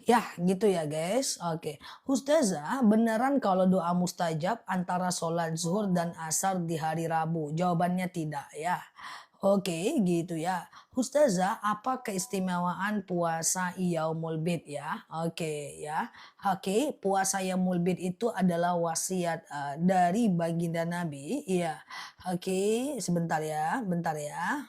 Ya, gitu ya guys. Oke. Ustazah, beneran kalau doa mustajab antara sholat zuhur dan asar di hari Rabu? Jawabannya tidak ya. Oke, gitu ya. Ustazah, apa keistimewaan puasa Yaumul Bid ya? Oke ya. Oke, puasa Yaumul Bid itu adalah wasiat dari baginda Nabi. Iya. Oke, sebentar ya, bentar ya.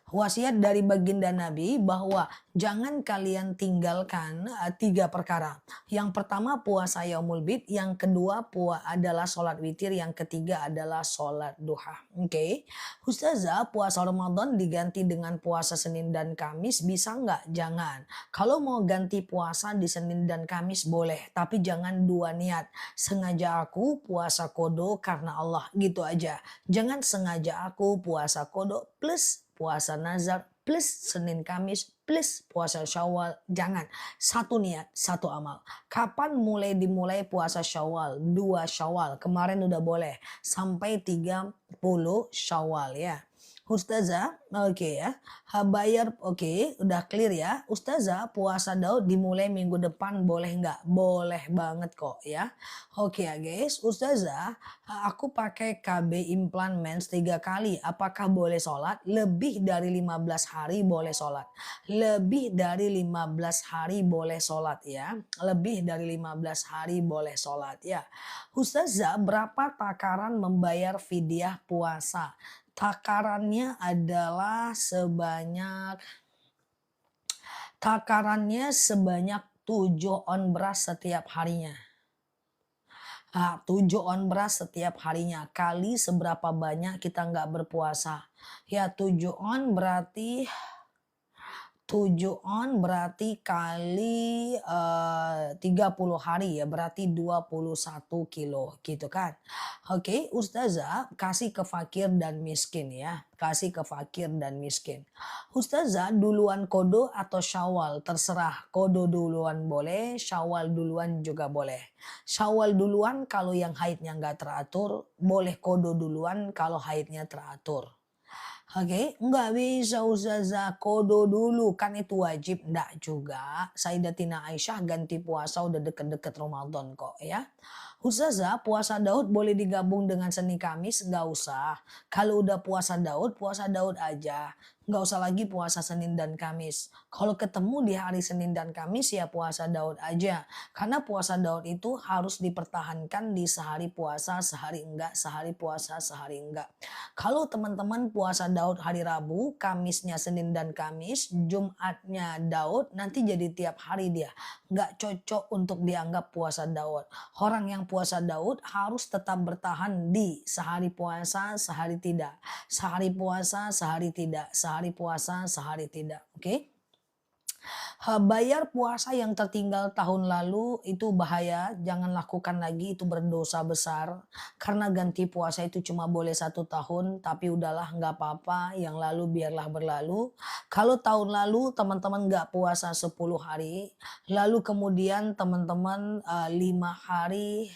Wasiat dari baginda Nabi bahwa jangan kalian tinggalkan 3 perkara. Yang pertama puasa yaumul bid, yang kedua adalah sholat witir, yang ketiga adalah sholat duha. Oke. Ustazah, puasa Ramadan diganti dengan puasa Senin dan Kamis bisa nggak? Jangan. Kalau mau ganti puasa di Senin dan Kamis boleh, tapi jangan 2 niat. Sengaja aku puasa kodo karena Allah, gitu aja. Jangan sengaja aku puasa kodo plus puasa nazar plus Senin Kamis plus puasa Syawal. Jangan. Satu niat, satu amal. Kapan dimulai puasa Syawal? 2 Syawal. Kemarin udah boleh. Sampai 30 Syawal ya. Ustazah, oke ya. Bayar, oke, udah clear ya. Ustazah, puasa Daud dimulai minggu depan boleh nggak? Boleh banget kok ya. Oke ya guys. Ustazah, aku pakai KB implant mens 3 kali. Apakah boleh sholat? Lebih dari 15 hari boleh sholat. Lebih dari 15 hari boleh sholat ya. Lebih dari 15 hari boleh sholat ya. Ustazah, berapa takaran membayar fidyah puasa? Takarannya sebanyak 7 on beras setiap harinya. 7 on beras setiap harinya. Kali seberapa banyak kita nggak berpuasa. Ya 7 on berarti 7 on berarti kali 30 hari ya, berarti 21 kilo gitu kan. Oke, Ustazah kasih ke fakir dan miskin ya, kasih ke fakir dan miskin. Ustazah duluan kodo atau syawal, terserah. Kodo duluan boleh, syawal duluan juga boleh. Syawal duluan kalau yang haidnya nggak teratur, boleh kodo duluan kalau haidnya teratur. Oke, nggak bisa Ustazah kodo dulu, kan itu wajib. Nggak juga, Sayyidatina Aisyah ganti puasa udah deket-deket Ramadan kok ya. Ustazah, puasa Daud boleh digabung dengan seni Kamis? Nggak usah. Kalau udah puasa Daud aja. Nggak usah lagi puasa Senin dan Kamis. Kalau ketemu di hari Senin dan Kamis ya puasa Daud aja. Karena puasa Daud itu harus dipertahankan di sehari puasa, sehari enggak, sehari puasa, sehari enggak. Kalau teman-teman puasa Daud hari Rabu, Kamisnya Senin dan Kamis, Jumatnya Daud, nanti jadi tiap hari dia. Nggak cocok untuk dianggap puasa Daud. Orang yang puasa Daud harus tetap bertahan di sehari puasa, sehari tidak. Sehari puasa, sehari tidak. Sehari puasa, sehari tidak. Oke? Bayar puasa yang tertinggal tahun lalu itu bahaya, jangan lakukan lagi, itu berdosa besar. Karena ganti puasa itu cuma boleh 1 tahun, tapi udahlah nggak apa-apa, yang lalu biarlah berlalu. Kalau tahun lalu teman-teman nggak puasa 10 hari, lalu kemudian teman-teman 5 hari,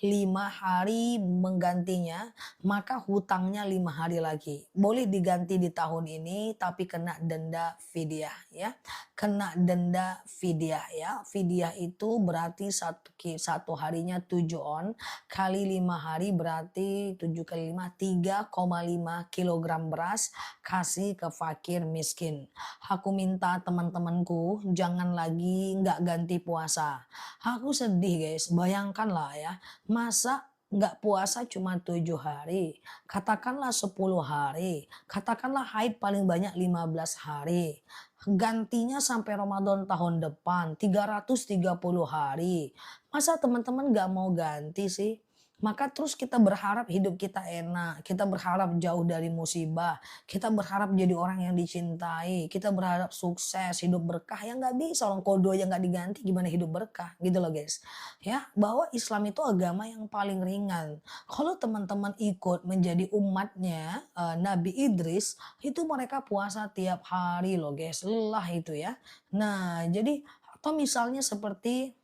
5 hari menggantinya, maka hutangnya 5 hari lagi. Boleh diganti di tahun ini, tapi kena denda fidyah ya. Kena denda fidyah ya. Fidyah itu berarti satu harinya 7 on kali 5 hari berarti 7 kali 5 3,5 kilogram beras kasih ke fakir miskin. Aku minta teman-temanku jangan lagi nggak ganti puasa. Aku sedih guys, bayangkanlah ya, masa nggak puasa cuma 7 hari, katakanlah 10 hari, katakanlah haid paling banyak 15 hari. Gantinya sampai Ramadan tahun depan 330 hari. Masa teman-teman gak mau ganti sih? Maka terus kita berharap hidup kita enak, kita berharap jauh dari musibah, kita berharap jadi orang yang dicintai, kita berharap sukses, hidup berkah. Ya nggak bisa, orang kodo yang nggak diganti gimana hidup berkah gitu loh guys. Ya, bahwa Islam itu agama yang paling ringan. Kalau teman-teman ikut menjadi umatnya Nabi Idris, itu mereka puasa tiap hari loh guys, lelah itu ya. Nah, jadi atau misalnya seperti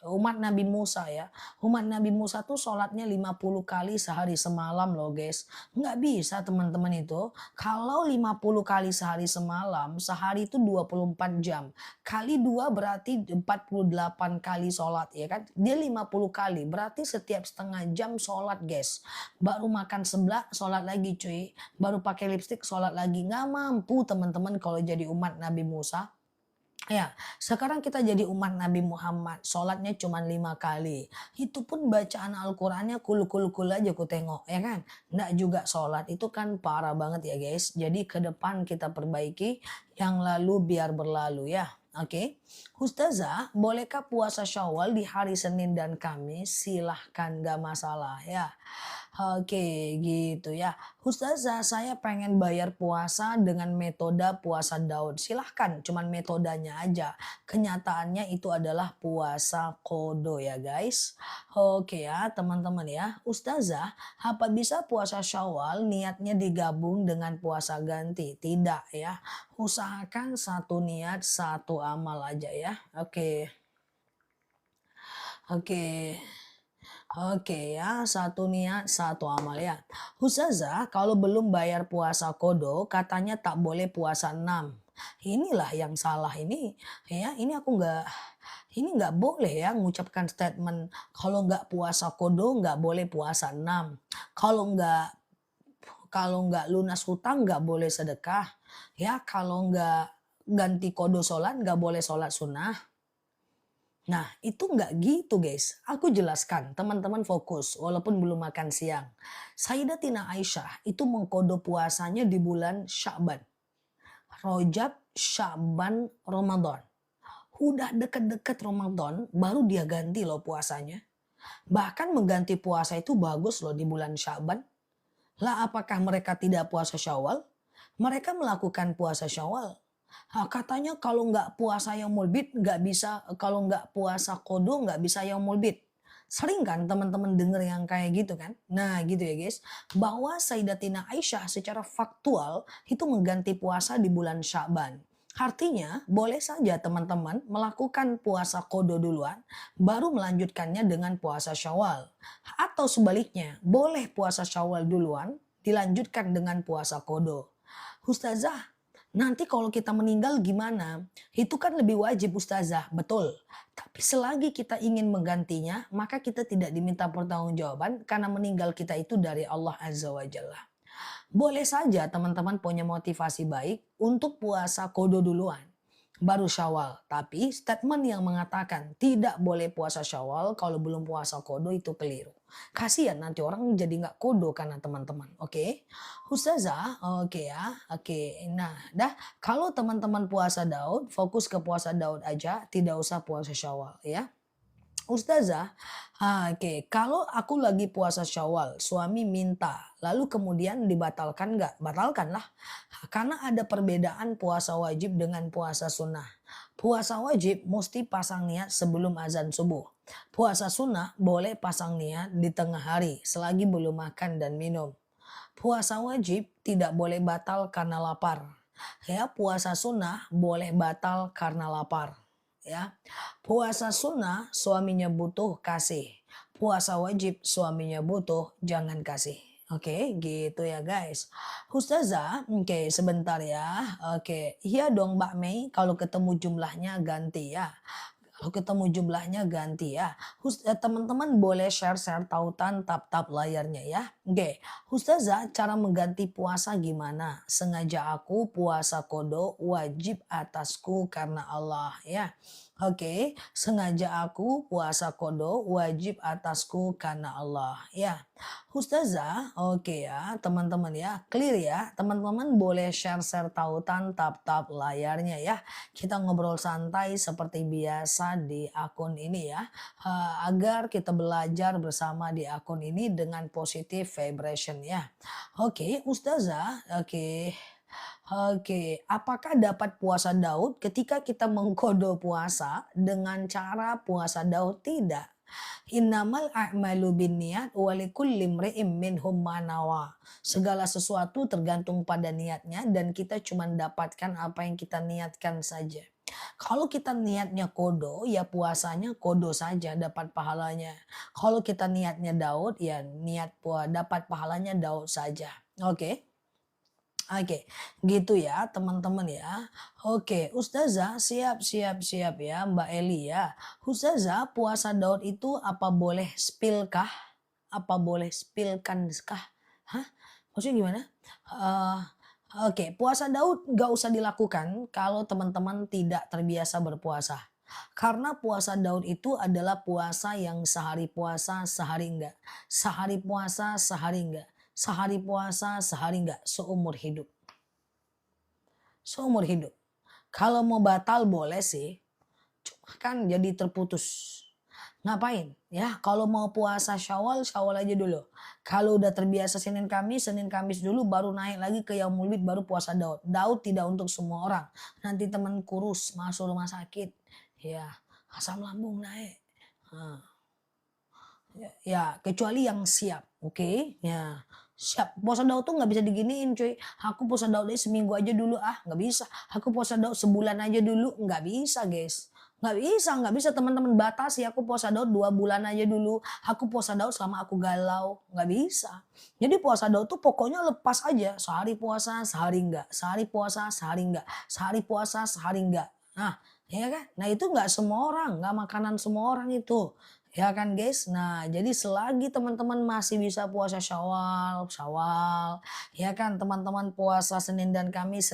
umat Nabi Musa ya. Umat Nabi Musa tuh sholatnya 50 kali sehari semalam loh guys. Nggak bisa teman-teman itu. Kalau 50 kali sehari semalam, sehari itu 24 jam. Kali 2 berarti 48 kali sholat ya kan. Dia 50 kali, berarti setiap setengah jam sholat guys. Baru makan sebelah, sholat lagi cuy. Baru pakai lipstik, sholat lagi. Nggak mampu teman-teman kalau jadi umat Nabi Musa. Ya, sekarang kita jadi umat Nabi Muhammad, sholatnya cuma 5 kali. Itu pun bacaan Al-Qur'annya kul aja ku tengok, ya kan? Nggak juga sholat, itu kan parah banget ya guys. Jadi ke depan kita perbaiki, yang lalu biar berlalu ya. Oke, Ustazah, bolehkah puasa Syawal di hari Senin dan Kamis? Silahkan, gak masalah ya. Oke, gitu ya. Ustazah, saya pengen bayar puasa dengan metode puasa Daud. Silahkan, cuman metodenya aja. Kenyataannya itu adalah puasa kodo ya guys. Oke ya teman-teman ya. Ustazah, apa bisa puasa Syawal niatnya digabung dengan puasa ganti? Tidak ya. Usahakan satu niat, satu amal aja ya. Oke. Oke. Oke ya, satu niat, satu amal ya. Ustazah, kalau belum bayar puasa kodo, katanya tak boleh puasa 6. Inilah yang salah ini. Ya, ini nggak boleh ya mengucapkan statement kalau nggak puasa kodo nggak boleh puasa 6. Kalau nggak kalau nggak lunas hutang nggak boleh sedekah. Ya, kalau nggak ganti kodo sholat nggak boleh sholat sunnah. Nah, itu nggak gitu guys. Aku jelaskan, teman-teman fokus walaupun belum makan siang. Sayyidatina Aisyah itu mengkodo puasanya di bulan Sya'ban. Rojab, Sya'ban, Ramadan. Udah deket-deket Ramadan baru dia ganti loh puasanya. Bahkan mengganti puasa itu bagus loh di bulan Sya'ban. Lah apakah mereka tidak puasa Syawal? Mereka melakukan puasa Syawal. Katanya kalau nggak puasa Yaumul Bid nggak bisa, kalau nggak puasa Qadha nggak bisa Yaumul Bid. Sering kan teman-teman denger yang kayak gitu kan? Nah gitu ya guys, bahwa Sayyidatina Aisyah secara faktual itu mengganti puasa di bulan Sya'ban. Artinya boleh saja teman-teman melakukan puasa Qadha duluan, baru melanjutkannya dengan puasa Syawal. Atau sebaliknya, boleh puasa Syawal duluan, dilanjutkan dengan puasa Qadha. Ustazah, nanti kalau kita meninggal gimana? Itu kan lebih wajib Ustazah, betul. Tapi selagi kita ingin menggantinya, maka kita tidak diminta pertanggungjawaban karena meninggal kita itu dari Allah Azza wa Jalla. Boleh saja teman-teman punya motivasi baik untuk puasa Qadha duluan, baru Syawal. Tapi statement yang mengatakan tidak boleh puasa Syawal kalau belum puasa Qadha itu keliru. Kasihan nanti orang jadi nggak Qadha karena teman-teman. Oke. Ustazah, oke ya. Oke. Nah, dah kalau teman-teman puasa Daud, fokus ke puasa Daud aja, tidak usah puasa Syawal ya. Ustazah, oke, kalau aku lagi puasa Syawal, suami minta, lalu kemudian dibatalkan nggak? Batalkanlah. Karena ada perbedaan puasa wajib dengan puasa sunnah. Puasa wajib mesti pasang niat sebelum azan subuh. Puasa sunnah boleh pasang niat di tengah hari selagi belum makan dan minum. Puasa wajib tidak boleh batal karena lapar. Ya, puasa sunnah boleh batal karena lapar. Ya, puasa sunnah suaminya butuh kasih. Puasa wajib suaminya butuh jangan kasih. Oke, gitu ya guys. Ustazah, oke sebentar ya. Oke, iya dong Mbak Mei kalau ketemu jumlahnya ganti ya. Kalau ketemu jumlahnya ganti ya. Teman-teman boleh share-share tautan tap-tap layarnya ya. Oke, Ustazah cara mengganti puasa gimana? Sengaja aku puasa Qadha wajib atasku karena Allah ya. Oke, sengaja aku puasa Qadha wajib atasku karena Allah ya. Ustazah, oke ya teman-teman ya, clear ya. Teman-teman boleh share-share tautan tap-tap layarnya ya. Kita ngobrol santai seperti biasa di akun ini ya. Agar kita belajar bersama di akun ini dengan positive vibration ya. Oke, Ustazah, oke. Oke, apakah dapat puasa Daud ketika kita mengkodo puasa dengan cara puasa Daud? Tidak. Innamal a'malu binniyat wa likulli imri'im minhum ma nawa. Segala sesuatu tergantung pada niatnya dan kita cuma dapatkan apa yang kita niatkan saja. Kalau kita niatnya kodo, ya puasanya kodo saja dapat pahalanya. Kalau kita niatnya Daud, ya dapat pahalanya Daud saja. Oke. Oke, gitu ya teman-teman ya. Oke, Ustazah siap ya Mbak Eli ya. Ustazah puasa Daud itu apa boleh spill kah? Apa boleh spillkan kah? Hah? Maksudnya gimana? Eh, oke, puasa Daud gak usah dilakukan kalau teman-teman tidak terbiasa berpuasa. Karena puasa Daud itu adalah puasa yang sehari puasa, sehari enggak. Sehari puasa, sehari enggak. Sehari puasa, sehari enggak. Seumur hidup. Seumur hidup. Kalau mau batal boleh sih. Cuma kan jadi terputus. Ngapain? Ya kalau mau puasa Syawal, Syawal aja dulu. Kalau udah terbiasa Senin Kamis dulu baru naik lagi ke Yaumul Bid baru puasa Daud. Daud tidak untuk semua orang. Nanti teman kurus masuk rumah sakit. Ya, asam lambung naik. Nah, ya kecuali yang siap, oke? Ya, siap. Puasa Daud tuh nggak bisa diginiin cuy. Aku puasa Daud aja seminggu aja dulu nggak bisa. Aku puasa Daud sebulan aja dulu nggak bisa guys. Nggak bisa teman-teman batasi. Aku puasa Daud 2 bulan aja dulu. Aku puasa Daud selama aku galau nggak bisa. Jadi puasa Daud tuh pokoknya lepas aja. Sehari puasa, sehari enggak. Sehari puasa, sehari enggak. Sehari puasa, sehari enggak. Nah, ya kan? Nah itu nggak semua orang, nggak makanan semua orang itu. Ya kan guys, nah jadi selagi teman-teman masih bisa puasa Syawal, Syawal, ya kan teman-teman puasa Senin dan Kamis,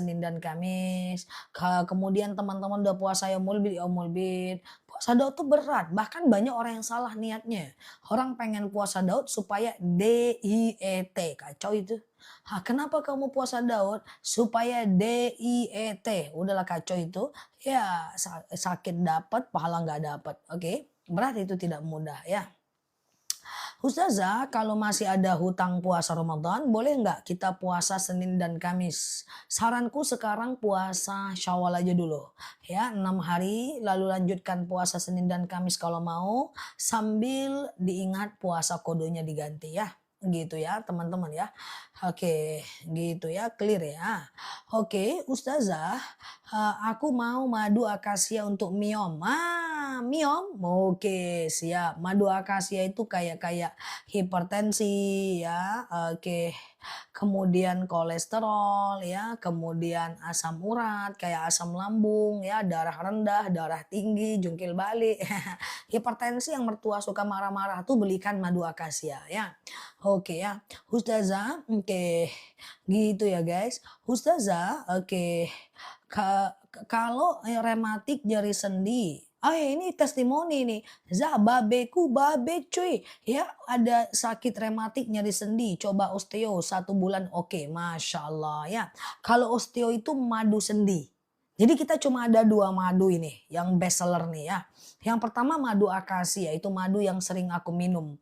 kemudian teman-teman udah puasa Yaumul Bid, Yaumul Bid, puasa Daud tuh berat, bahkan banyak orang yang salah niatnya, orang pengen puasa Daud supaya DIET, kacau itu. Kenapa kamu puasa Daud? Supaya DIET, udahlah kacau itu, ya sakit dapat, pahala nggak dapat, oke? Berat itu tidak mudah ya. Ustazah, kalau masih ada hutang puasa Ramadan, boleh nggak kita puasa Senin dan Kamis? Saranku sekarang puasa Syawal aja dulu. Ya, 6 hari, lalu lanjutkan puasa Senin dan Kamis kalau mau, sambil diingat puasa kodonya diganti ya. Gitu ya, teman-teman ya. Oke, gitu ya, clear ya. Oke, Ustazah, aku mau madu akasia untuk miom. Miom? Oke, siap. Madu akasia itu kayak kayak hipertensi ya, oke. Kemudian kolesterol ya, kemudian asam urat, kayak asam lambung ya, darah rendah, darah tinggi, jungkir balik. Hipertensi yang mertua suka marah-marah tuh belikan madu akasia ya. Oke ya. Ustazah, oke. Gitu ya guys. Ustazah, oke. Kalau rematik nyeri sendi, ini testimoni nih. Babeku babe cuy. Ya ada sakit rematik nyeri sendi. Coba osteo 1 bulan oke. Masya Allah ya. Kalau osteo itu madu sendi. Jadi kita cuma ada 2 madu ini yang best seller nih ya. Yang pertama madu akasia itu madu yang sering aku minum.